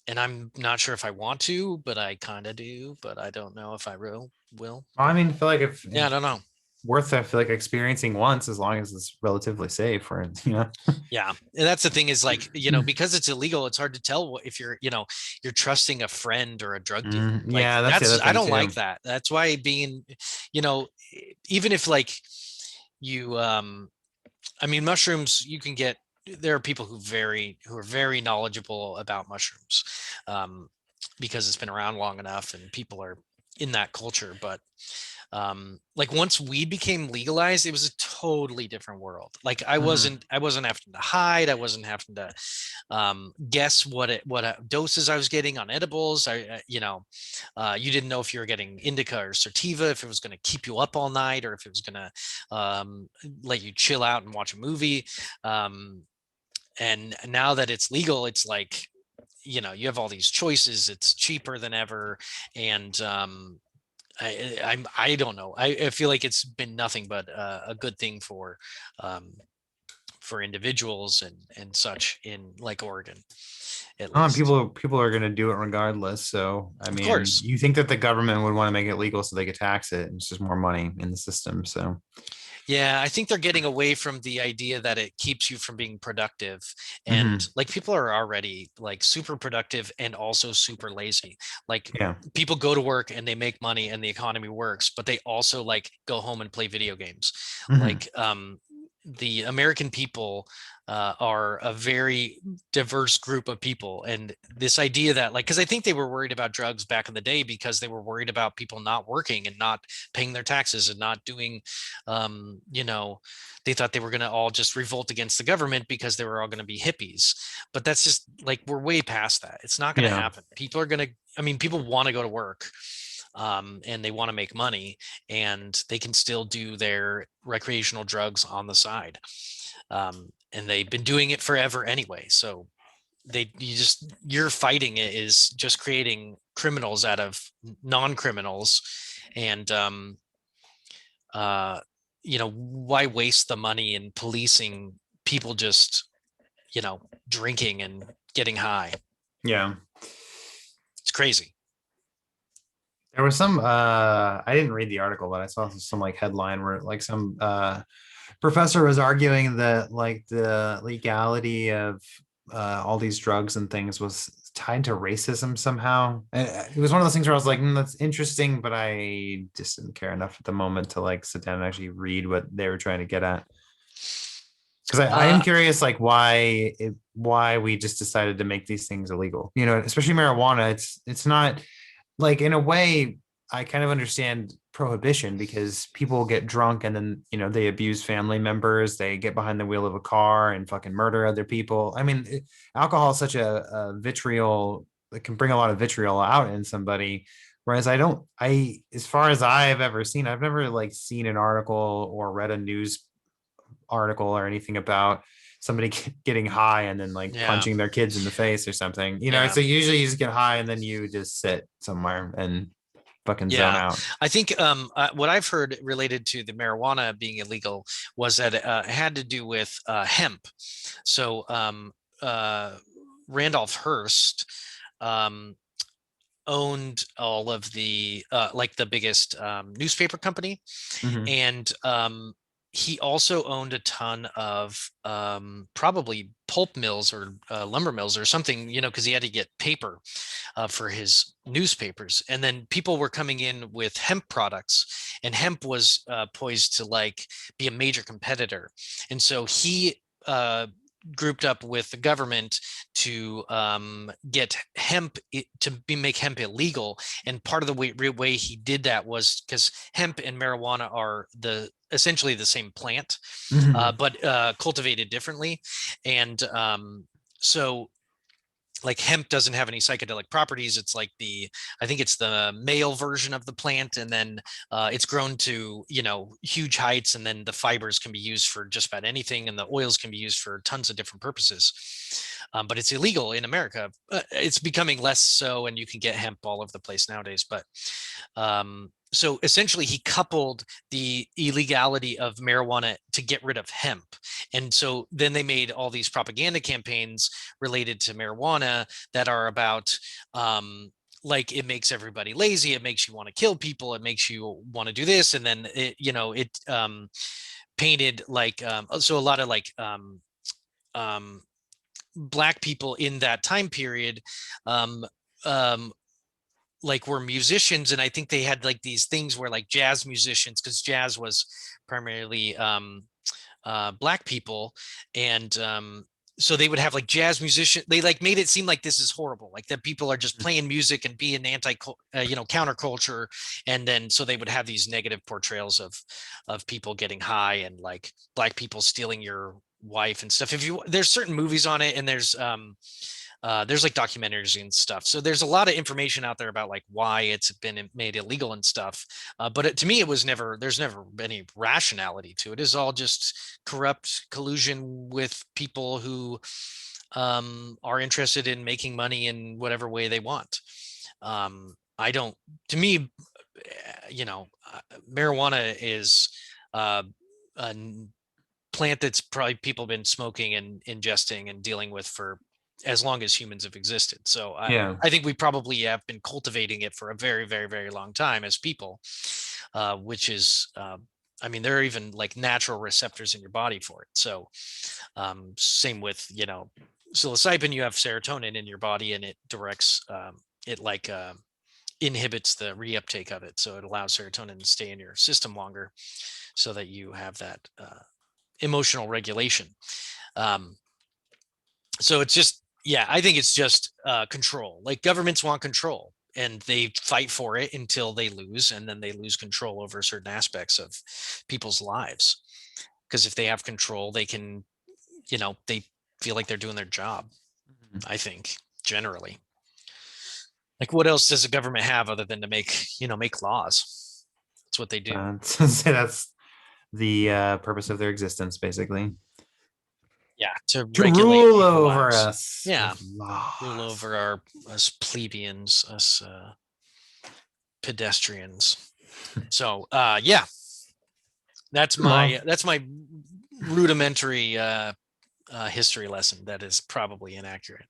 And I'm not sure if I want to, but I kind of do. But I don't know if I will. Well, I mean, I feel like if Yeah, I don't know. worth, I feel like experiencing once, as long as it's relatively safe, or Yeah, and that's the thing is, like, because it's illegal, it's hard to tell if you're trusting a friend or a drug dealer. Like, Yeah, that's the other I thing don't too. like that. That's why you know, even if like you, I mean, mushrooms, you can get, there are people who are very knowledgeable about mushrooms, because it's been around long enough and people are in that culture. But like once weed became legalized, it was a totally different world. Like I wasn't having to hide, I wasn't having to guess what doses I was getting on edibles. You didn't know if you were getting indica or sativa, if it was going to keep you up all night or if it was going to let you chill out and watch a movie. And now that it's legal, it's like, you have all these choices, it's cheaper than ever. And I don't know. I feel like it's been nothing but a good thing um, for individuals and such in like Oregon, at least. People are going to do it regardless. So, I Of mean, course. you think that the government would want to make it legal so they could tax it? It's just more money in the system. So, Yeah, I think they're getting away from the idea that it keeps you from being productive. And mhm. like people are already like super productive and also super lazy. Like Yeah. people go to work and they make money and the economy works, but they also like go home and play video games. Mhm. Like the American people are a very diverse group of people. And this idea that, like, because I think they were worried about drugs back in the day because they were worried about people not working and not paying their taxes and not doing, um, you know, they thought they were going to all just revolt against the government because they were all going to be hippies. But that's just like, we're way past that. It's not going to Yeah. happen. People are going to, I mean, people want to go to work. And they want to make money, and they can still do their recreational drugs on the side. And they've been doing it forever anyway. So you're fighting it is just creating criminals out of non-criminals. And why waste the money in policing people just drinking and getting high? Yeah. It's crazy. There was some I didn't read the article, but I saw some like headline where like some professor was arguing that like the legality of all these drugs and things was tied to racism somehow. And it was one of those things where I was like, that's interesting, but I just didn't care enough at the moment to like sit down and actually read what they were trying to get at. Because I am uh curious, like why we just decided to make these things illegal. Especially marijuana. It's not like, in a way, I kind of understand prohibition because people get drunk and then they abuse family members, they get behind the wheel of a car and fucking murder other people. I mean, alcohol is such a vitriol, it can bring a lot of vitriol out in somebody. Whereas as far as I've ever seen, I've never like seen an article or read a news article or anything about somebody getting high and then like yeah, punching their kids in the face or something. yeah. So usually you just get high and then you just sit somewhere and fucking zone Yeah, out. I think what I've heard related to the marijuana being illegal was that it had to do with hemp. So Randolph Hearst um, owned all of the like the biggest newspaper company, Mhm. and he also owned a ton of probably pulp mills or lumber mills or something, because he had to get paper for his newspapers. And then people were coming in with hemp products, and hemp was poised to like be a major competitor. And so he grouped up with the government to get hemp make hemp illegal. And part of the way he did that was because hemp and marijuana are essentially the same plant, Mhm. but cultivated differently. And so like hemp doesn't have any psychedelic properties. It's like I think it's the male version of the plant, and then it's grown to huge heights, and then the fibers can be used for just about anything, and the oils can be used for tons of different purposes. But it's illegal in America. It's becoming less so, and you can get hemp all over the place nowadays. But so essentially, he coupled the illegality of marijuana to get rid of hemp. And so then they made all these propaganda campaigns related to marijuana that are about like it makes everybody lazy, it makes you want to kill people, it makes you want to do this, and then it painted like so a lot of like um, black people in that time period um, um, like were musicians, and I think they had like these things where like jazz musicians, because jazz was primarily black people, and so they would have like jazz musician. They like made it seem like this is horrible, like that people are just playing music and being counterculture, and then so they would have these negative portrayals of people getting high and like black people stealing your wife and stuff. There's certain movies on it, and there's like documentaries and stuff. So there's a lot of information out there about like why it's been made illegal and stuff. But to me, there's never any rationality to it. It's all just corrupt collusion with people who are interested in making money in whatever way they want. I don't, to me, marijuana is a plant that's probably people been smoking and ingesting and dealing with for as long as humans have existed. So Yeah. I think we probably have been cultivating it for a very, very, very long time as people, which is, I mean, there are even like natural receptors in your body for it. So same with, psilocybin, you have serotonin in your body, and it directs, it like inhibits the reuptake of it. So it allows serotonin to stay in your system longer so that you have that emotional regulation. Um, so it's just, yeah, I think it's just control. Like governments want control, and they fight for it until they lose, and then they lose control over certain aspects of people's lives. Because if they have control, they can, they feel like they're doing their job. Mhm. I think generally, like what else does the government have other than to make laws? That's what they do. So that's the purpose of their existence, basically. Yeah, to To regulate rule people's over lives. us Yeah, with rule laws. over us plebeians, us pedestrians. So yeah, Well, that's my rudimentary history lesson that is probably inaccurate.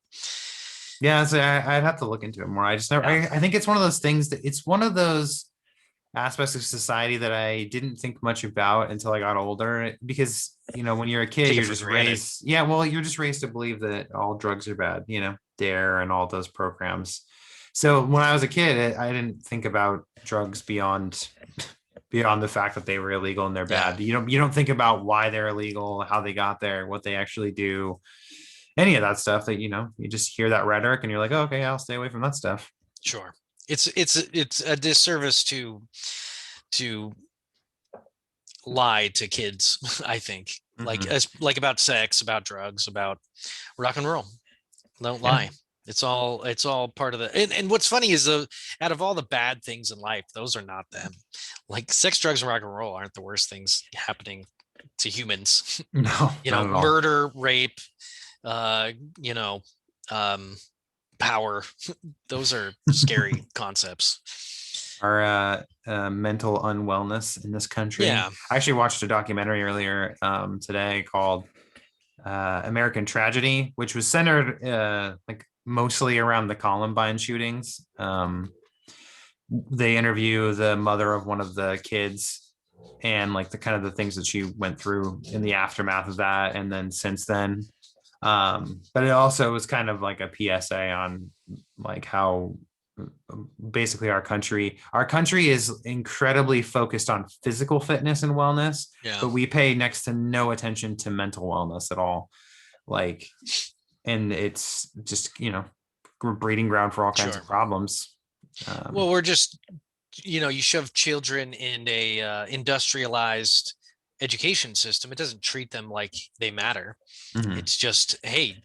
yeah, so I'd have to look into it more. I just never, Yeah, I think it's one of those things that it's one of those aspects of society that I didn't think much about until I got older. Because, when you're a kid, take it you're for just granted. raised, yeah, well, you're just raised to believe that all drugs are bad, DARE and all those programs. So when I was a kid, I didn't think about drugs beyond the fact that they were illegal and they're Yeah, bad. You don't think about why they're illegal, how they got there, what they actually do, any of that stuff. That you just hear that rhetoric and you're like, oh, okay, I'll stay away from that stuff. sure. It's a disservice to lie to kids. I think like Mhm. as like about sex, about drugs, about rock and roll. Don't Yeah. lie. It's all part of the, and what's funny is out of all the bad things in life, those are not them. Like sex, drugs, and rock and roll aren't the worst things happening to humans. No, not at all. Murder, rape, uh, you know, um, power. Those are scary concepts. Our mental unwellness in this country. Yeah. I actually watched a documentary earlier today called American Tragedy, which was centered like mostly around the Columbine shootings. They interview the mother of one of the kids and like the kind of the things that she went through in the aftermath of that, and then since then. But it also was kind of like a PSA on like how basically our country is incredibly focused on physical fitness and wellness, Yeah, but we pay next to no attention to mental wellness at all. Like, and it's just, breeding ground for all kinds sure. of problems. Well, we're just, you shove children in a industrialized education system. It doesn't treat them like they matter. Mhm. It's just, hey,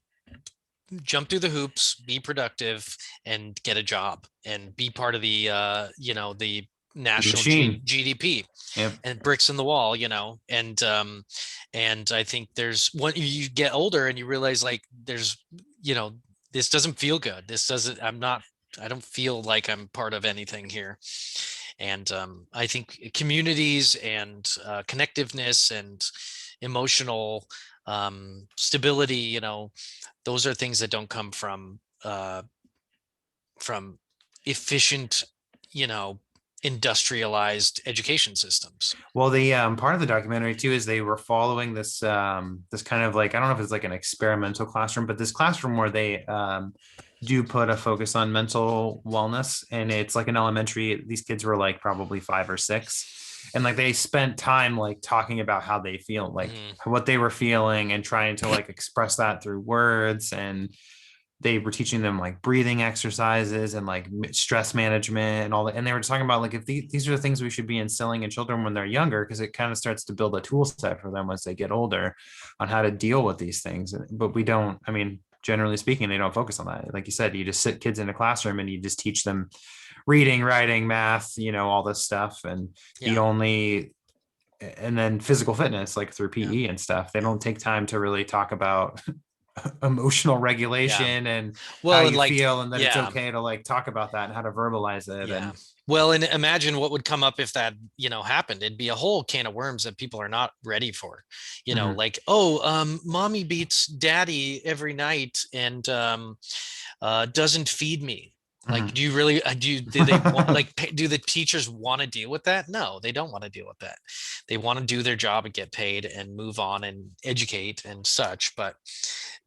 jump through the hoops, be productive, and get a job, and be part of the the national Machine. GDP Yep. and bricks in the wall, and I think there's when you get older and you realize like there's you know this doesn't feel good. This doesn't. I don't feel like I'm part of anything here. And I think communities and connectiveness and emotional stability, those are things that don't come from efficient, you know, industrialized education systems. Well, the part of the documentary too is they were following this kind of like, I don't know if it's like an experimental classroom, but this classroom where they do put a focus on mental wellness, and it's like an elementary. These kids were like probably 5 or 6, and like they spent time like talking about how they feel, like Mhm. what they were feeling, and trying to like express that through words. And they were teaching them like breathing exercises and like stress management and all that. And they were talking about like if these are the things we should be instilling in children when they're younger, because it kind of starts to build a tool set for them as they get older on how to deal with these things. But we don't, I mean, generally speaking, they don't focus on that. Like you said, you just sit kids in a classroom and you just teach them reading, writing, math, all this stuff. And the Yeah, only and then physical fitness like through yeah, PE and stuff. They yeah, don't take time to really talk about emotional yeah. regulation and how Well, and you like, feel, and that it's yeah, okay to like talk about that and how to verbalize it. yeah. And Well, and imagine what would come up if that, happened. It'd be a whole can of worms that people are not ready for. Mhm, Like, oh, mommy beats daddy every night and doesn't feed me. Like, mhm. do you really do they want like do the teachers want to deal with that? No, they don't want to deal with that. They want to do their job and get paid and move on and educate and such. But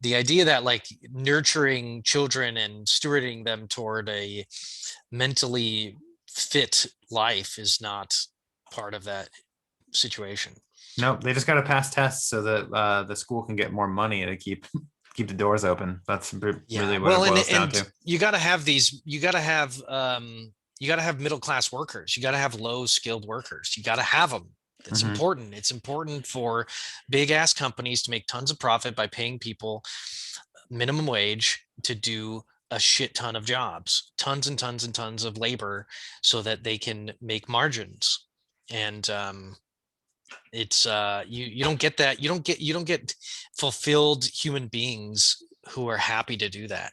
the idea that like nurturing children and stewarding them toward a mentally fit life is not part of that situation. Nope, they just got to pass tests so that the school can get more money to keep the doors open. That's Yeah. really what it Well, and boils down and to. you got to have these. You got to have middle class workers. You got to have low skilled workers. You got to have them. It's Mhm. important. It's important for big ass companies to make tons of profit by paying people minimum wage to do a shit ton of jobs, tons and tons and tons of labor, so that they can make margins. And it's you don't get that. You don't get fulfilled human beings who are happy to do that.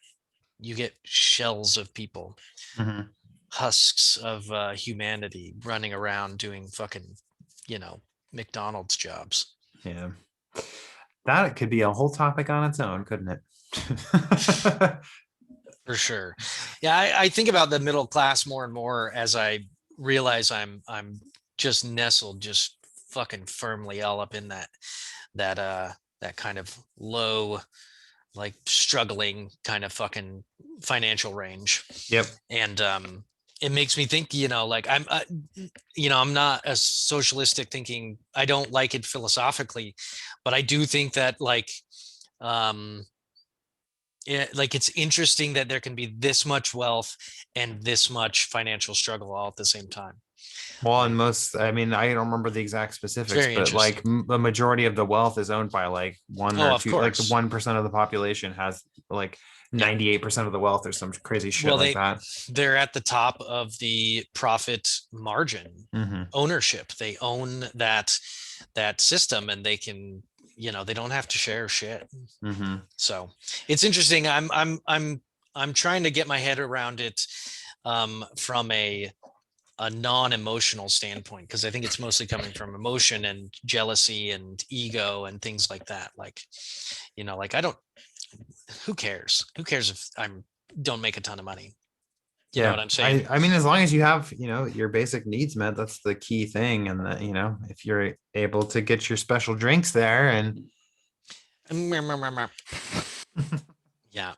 You get shells of people, Mhm. husks of humanity running around doing fucking, you know, McDonald's jobs. Yeah, that could be a whole topic on its own, couldn't it? For sure. Yeah, I think about the middle class more and more as I realize I'm just nestled just fucking firmly all up in that kind of low, like struggling kind of fucking financial range. Yep. And it makes me think, like I'm not a socialistic thinking. I don't like it philosophically, but I do think that um like it's interesting that there can be this much wealth and this much financial struggle all at the same time. Well, Like, and I mean, I don't remember the exact it's specifics, very but like interesting. the majority of the wealth is owned by like one Oh, or of two, like the course. 1% of the population has like Yeah. 98% of the wealth or some crazy shit Well, like that. they're at the top of the profit margin Hmm. ownership. They own that system, and they can, they don't have to share shit. Hmm. So it's interesting. I'm trying to get my head around it from a a non-emotional standpoint, because I think it's mostly coming from emotion and jealousy and ego and things like that. Like, like I don't, who cares? Who cares if I'm don't make a ton of money? You know Yeah. what I'm saying? I mean, as long as you have, your basic needs met, that's the key thing. And that, if you're able to get your special drinks there and Yeah.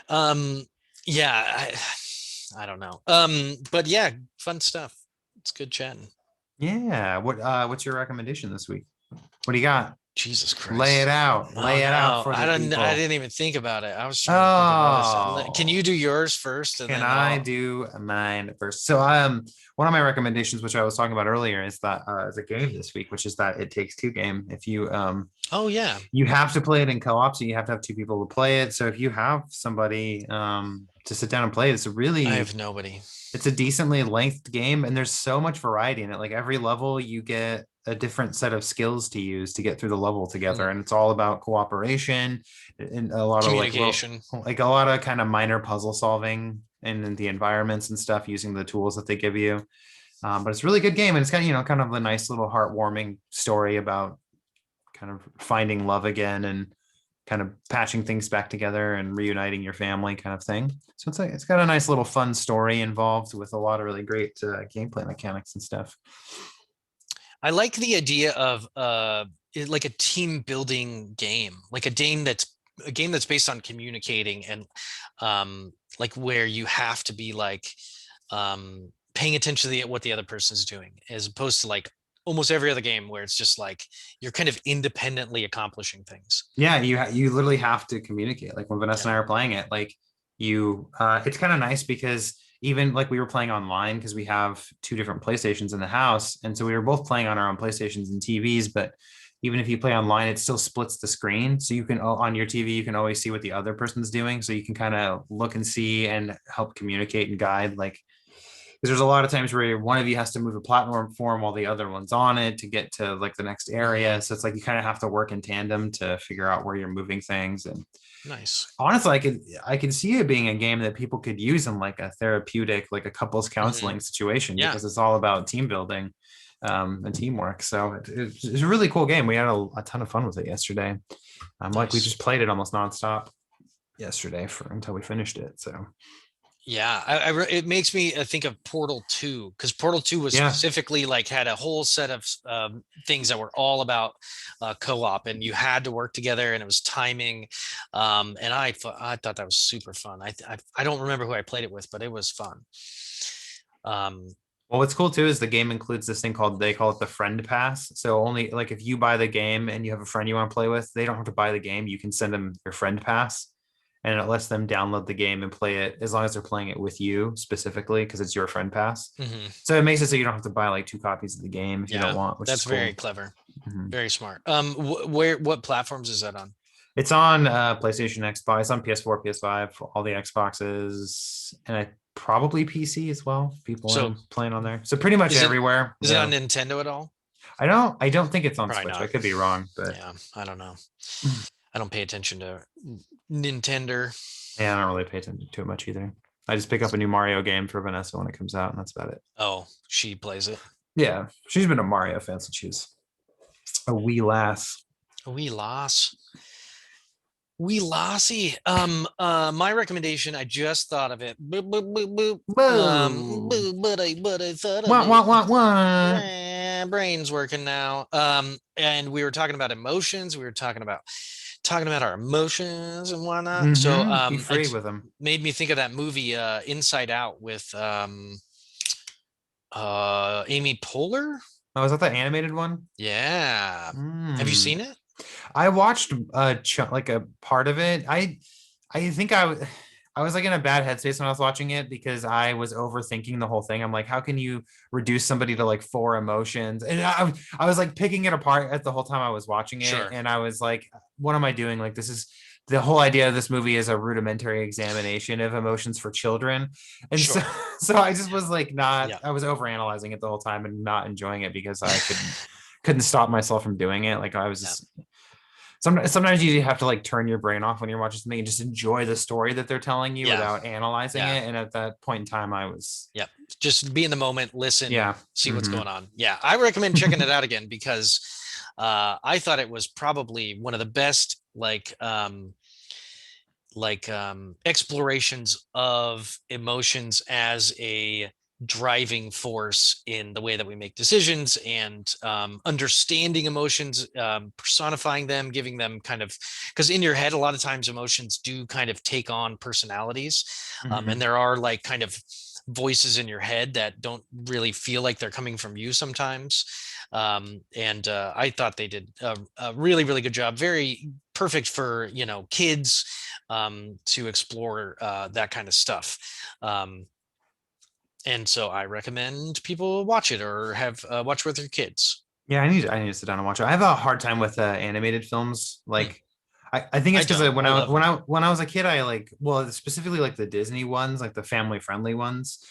Um, yeah, I don't know. But yeah, fun stuff. It's good chatting. yeah. What's your recommendation this week? What do you got? Jesus Lay it Christ. out. Oh Lay it out no, for the I people. didn't even think about it. I was trying to think of other stuff. Can you Oh, do yours first and can then I I'll do mine first? So, one of my recommendations, which I was talking about earlier, is that is a game this week, which is that It Takes Two game. If Oh yeah. you have to play it in co-op, so you have to have two people to play it. So if you have somebody to sit down and play, I have nobody. it's a decently lengthed game, and there's so much variety in it. Like every level, you get a different set of skills to use to get through the level together, and it's all about cooperation and a lot of Communication. like a lot of kind of minor puzzle solving in the environments and stuff using the tools that they give you. But it's a really good game, and it's got kind of a nice little heartwarming story about kind of finding love again and kind of patching things back together and reuniting your family kind of thing. So it's got a nice little fun story involved with a lot of really great gameplay mechanics and stuff. I like the idea of like a team building game, like a game that's based on communicating and like where you have to be like paying attention to what the other person is doing, as opposed to like almost every other game where it's just like you're kind of independently accomplishing things. Yeah, you literally have to communicate. Like when Vanessa and I Yeah. are playing it, like it's kind of nice because even like we were playing online because we have two different PlayStations in the house, and so we were both playing on our own PlayStations and TVs. But even if you play online, it still splits the screen, so you can on your TV you can always see what the other person's doing, so you can kind of look and see and help communicate and guide. Like because there's a lot of times where one of you has to move a platform form while the other one's on it to get to like the next area. So it's like you kind of have to work in tandem to figure out where you're moving things. And Nice. honestly, I could see it being a game that people could use in like a therapeutic, like a couples counseling situation, Yeah. because it's all about team building and teamwork. So it's a really cool game. We had a ton of fun with it yesterday. Like we Nice. just played it almost nonstop yesterday until we finished it. So Yeah, it makes me think of Portal 2, because Portal 2 was yeah. specifically like had a whole set of things that were all about co-op, and you had to work together, and it was timing. And I thought that was super fun. I don't remember who I played it with, but it was fun. Well, what's cool too is the game includes this thing they call it the friend pass. So only like if you buy the game and you have a friend you want to play with, they don't have to buy the game. You can send them your friend pass, and it lets them download the game and play it as long as they're playing it with you specifically because it's your friend pass. Mhm. So it makes it so you don't have to buy like two copies of the game if you don't want, which That's is cool. very clever, Mhm. very smart. What platforms is that on? It's on PlayStation, Xbox, it's on PS4, PS5, all the Xboxes, and probably PC as well. People So are playing on there. So pretty much is it everywhere. is it Yeah. on Nintendo at all? I don't think it's on Probably Switch. I not. could be wrong, but Yeah, I don't know. I don't pay attention to Nintendo. yeah, I don't really pay attention to it much either. I just pick up a new Mario game for Vanessa when it comes out, and that's about it. Oh, she plays it. Yeah, she's been a Mario fan since she's a wee lass. We lost. We lossy. My recommendation, I just thought of it. Boop, boop, boop, boop. Whoa. But I thought of Wah, it. wah, wah, wah. Brain's working now. And we were talking about emotions. We were talking about our emotions and whatnot. So Be free it with them. made me think of that movie Inside Out with Amy Poehler. Oh, is that the animated one? Yeah. Have you seen it? I watched like a part of it. I think I was like in a bad headspace when I was watching it because I was overthinking the whole thing. I'm like, how can you reduce somebody to like four emotions? And I was like picking it apart at the whole time I was watching it. Sure. And I was like, what am I doing? Like, this is the whole idea of this movie is a rudimentary examination of emotions for children. And Sure. so I just was like, Yeah. I was overanalyzing it the whole time and not enjoying it because I couldn't stop myself from doing it. Like I was just, sometimes you have to like turn your brain off when you're watching something and just enjoy the story that they're telling you Yeah. without analyzing Yeah. it. And at that point in time, I was, Yep. Just be in the moment, listen, yeah. see what's Hmm. going on. Yeah. I recommend checking it out again because I thought it was probably one of the best explorations of emotions as a driving force in the way that we make decisions and understanding emotions, personifying them, giving them kind of, because in your head a lot of times emotions do kind of take on personalities, and Hmm. there are like kind of voices in your head that don't really feel like they're coming from you sometimes. And I thought they did a really really good job, very perfect for kids to explore that kind of stuff. Um, and so I recommend people watch it or have watch with their kids. Yeah, I need to sit down and watch it. I have a hard time with animated films. Hmm. Like, I think I it's because don't. when I love them. I was a kid, I like, well, specifically like the Disney ones, like the family friendly ones.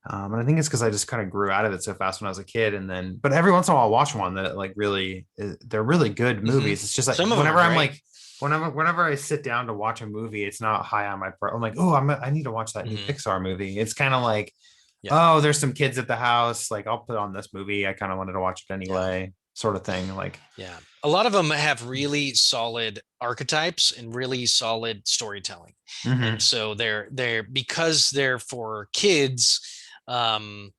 And I think it's because I just kind of grew out of it so fast when I was a kid, and then, but every once in a while I'll watch one that like really, they're really good Hmm. movies. It's just like Some of them are whenever I'm great. like, whenever I sit down to watch a movie, it's not high on my pro. I'm like, oh, I need to watch that new Hmm. Pixar movie. It's kind of like, Yeah. oh, there's some kids at the house. Like, I'll put on this movie. I kind of wanted to watch it Yeah. anyway, sort of thing. Like, Yeah. A lot of them have really solid archetypes and really solid storytelling. And hmm. so they're because they're for kids, um,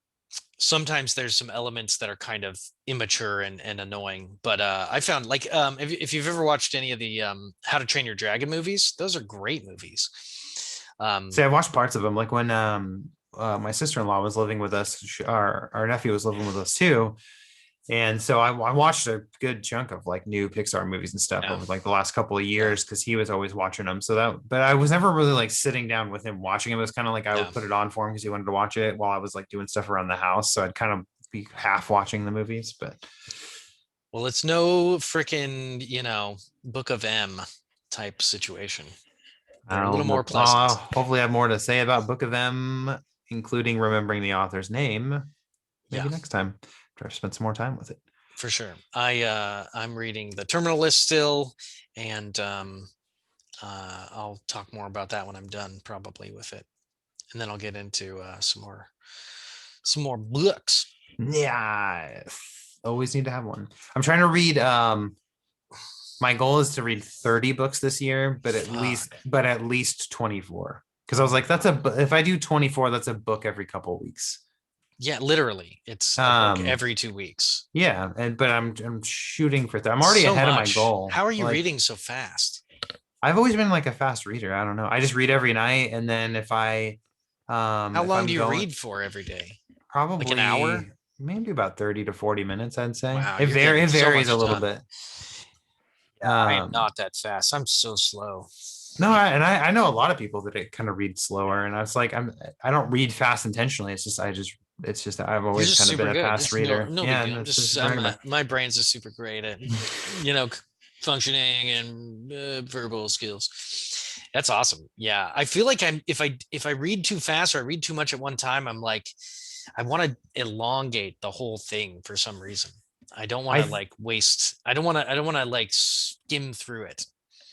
sometimes there's some elements that are kind of immature and annoying. But I found like if you've ever watched any of the How to Train Your Dragon movies, those are great movies. See, Um, I watched parts of them. Like when my sister-in-law was living with us, our nephew was living with us too. And so I watched a good chunk of like new Pixar movies and stuff yeah, over like the last couple of yeah, years because he was always watching them. So that, but I was never really like sitting down with him watching him. It was kind of like I would yeah. put it on for him because he wanted to watch it while I was like doing stuff around the house. So I'd kind of be half watching the movies, but Well, it's no freaking, Book of M type situation. They're a little more pleasant. Hopefully I have more to say about Book of M, including remembering the author's name, maybe Yeah, next time after I've spent some more time with it. for sure. I'm reading The Terminal List still, and I'll talk more about that when I'm done, probably with it, and then I'll get into some more books. Yeah, always need to have one. I'm trying to read. My goal is to read 30 books this year, Fuck. but at least 24. Because I was like, that's if I do 24, that's a book every couple of weeks. Yeah, literally, it's a book Um, every 2 weeks. yeah, but I'm shooting for that. I'm already So ahead of my much. goal. How are you Like reading so fast? I've always been like a fast reader. I don't know. I just read every night, and then How if long I'm do you going, read for every day? Like an hour? probably maybe about 30 to 40 minutes, I'd say. Wow, you're getting It so varies a much little done. bit. Yeah, I am Um, not that fast. I'm so slow. no, I know a lot of people that it kind of read slower, and I was like, I don't read fast intentionally. It's just I've You're always just kind of been super a good. fast It's no reader. no big Yeah, deal. and I'm it's just just regular. my brain's just super great at you know c- functioning and verbal skills. That's awesome. Yeah, I feel like I'm if I read too fast or I read too much at one time, I'm like I want to elongate the whole thing for some reason. I don't want I to th- like waste. I don't want to like skim through it.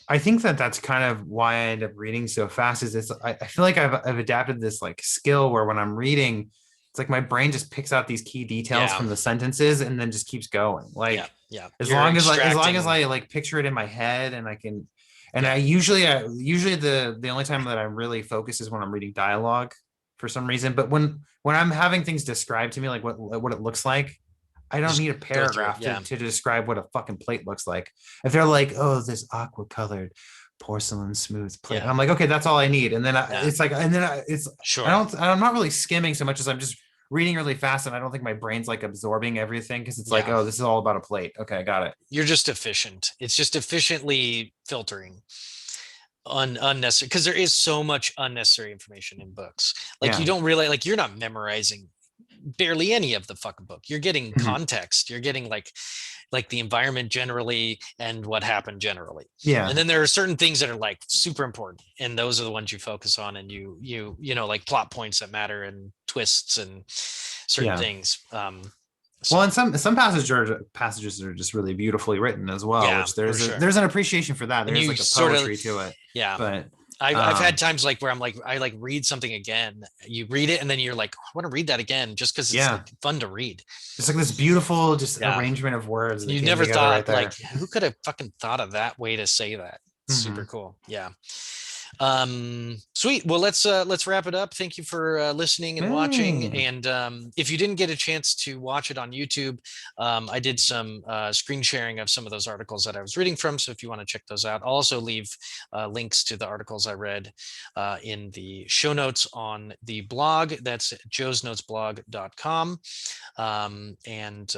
I think that that's kind of why I end up reading so fast. I feel like I've adapted this like skill where when I'm reading, it's like my brain just picks out these key details Yeah, from the sentences and then just keeps going. yeah, Like yeah. You're as long as extracting. I like picture it in my head and I can, and Yeah, usually the only time that I really focus is when I'm reading dialogue for some reason. But when I'm having things described to me, like what it looks like, I don't just need a go through it. paragraph Yeah, to describe what a fucking plate looks like. If they're like, oh, this aqua colored porcelain smooth plate, and yeah, I'm like, okay, that's all I need. And then yeah. it's like, and then it's Sure. I'm not really skimming so much as I'm just reading really fast, and I don't think my brain's like absorbing everything because it's like, Yeah. oh, this is all about a plate. Okay, I got it. You're just efficient. It's just efficiently filtering unnecessary because there is so much unnecessary information in books. Like you Yeah. don't really like you're not memorizing barely any of the fucking book. You're getting Mhm. context. You're getting like the environment generally and what happened generally. And Yeah. then there are certain things that are like super important and those are the ones you focus on and like plot points that matter and twists and certain Yeah. things. Well, and some passages are just really beautifully written as well, Yeah, which for sure. there's an appreciation for that. And There's you like a sort of, poetry to it. yeah. But I've had times like where I'm like, I like read something again. You read it and then you're like, I want to read that again just because it's yeah, like fun to read. it's like this beautiful just Yeah. arrangement of words that You came never together right thought there. like, who could have fucking thought of that way to say that? Super Mhm. cool. Yeah. Sweet. Well, let's wrap it up. Thank you for listening and watching. Hey. And if you didn't get a chance to watch it on YouTube, I did some screen sharing of some of those articles that I was reading from. So if you want to check those out, I'll also leave links to the articles I read in the show notes on the blog. That's joesnotesblog.com. And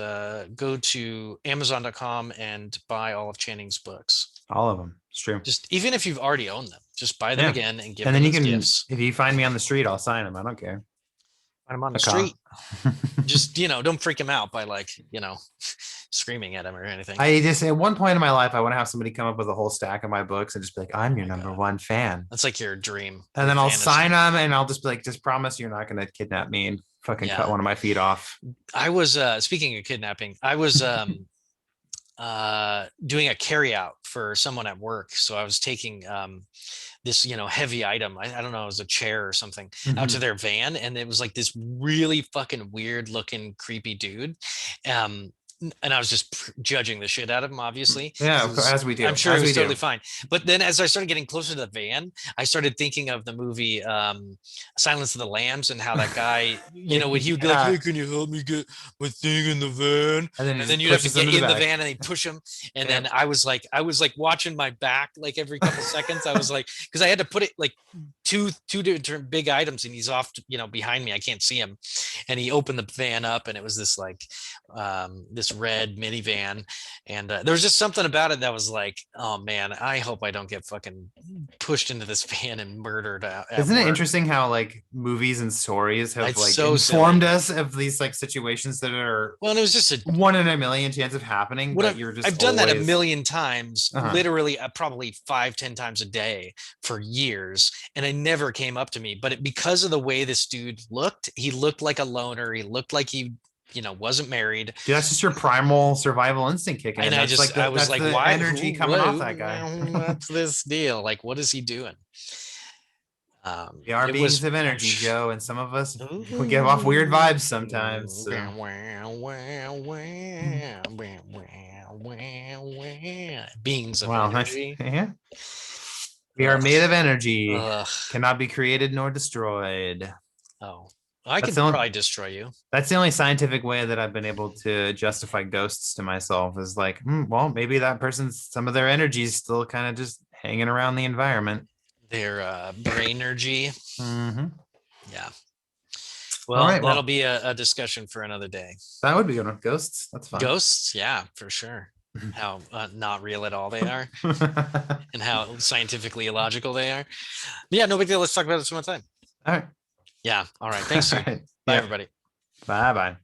go to amazon.com and buy all of Channing's books. All of them. It's true. Just even if you've already owned them, just buy them Yeah. again and give And them then you as can, gifts. if you find me on the street, I'll sign them. I don't care. Find them on the A cop. street. Just, don't freak him out by like, screaming at him or anything. I just, at one point in my life, I want to have somebody come up with a whole stack of my books and just be like, I'm your my number God. one fan. That's like your dream. And your then I'll fantasy. sign them and I'll just be like, just promise you're not going to kidnap me and fucking cut Yeah. one of my feet off. I was speaking of kidnapping, I was doing a carry out for someone at work. So I was taking this, heavy item. I don't know, it was a chair or something out to their van. And it was like this really fucking weird looking, creepy dude. And I was just judging the shit out of him, obviously. Yeah, 'cause it was- as we do. I'm sure as it was we do. totally fine. But then as I started getting closer to the van, I started thinking of the movie Silence of the Lambs and how that guy, when he would be like, Yeah. hey, can you help me get my thing in the van? And then, And he then just you'd have to pushes them get in the back. van and they'd push him. And Yeah. then I was like watching my back like every couple seconds. I was like, because I had to put it like two different big items and he's off, behind me. I can't see him. And he opened the van up and it was this like this red minivan. And there was just something about it that was like, oh man, I hope I don't get fucking pushed into this van and murdered. Isn't it interesting how like movies and stories have It's like so informed silly. us of these like situations that are Well, and it was just a 1 in a million chance of happening, what but you're just I've done that a always- million times, Uh-huh. literally probably 5-10 times a day for years, and it never came up to me. But because of the way this dude looked, he looked like a loner. He looked like he, wasn't married. Dude, that's just your primal survival instinct kicking in. And I That's just, the, I was that's like, the why? energy coming off that guy. What's this deal? Like, what is he doing? We are It beings was- of energy, Joe, and some of us we give off weird vibes sometimes. So. Beings of Wow, nice. energy. Yeah. We are made of energy, Ugh. cannot be created nor destroyed. Oh, I That's could the only- probably destroy you. That's the only scientific way that I've been able to justify ghosts to myself is like, well, maybe that person's some of their energy is still kind of just hanging around the environment. Their brain energy. Mm-hmm. Yeah. Well, right, well. that'll be a discussion for another day. That would be good one. Ghosts. That's fun. Ghosts, yeah, for sure. How not real at all they are, and how scientifically illogical they are. But yeah, no big deal. Let's talk about it some more time. All right. Yeah. All right. Thanks. Sue. All right. Bye, Yeah. everybody. Bye bye.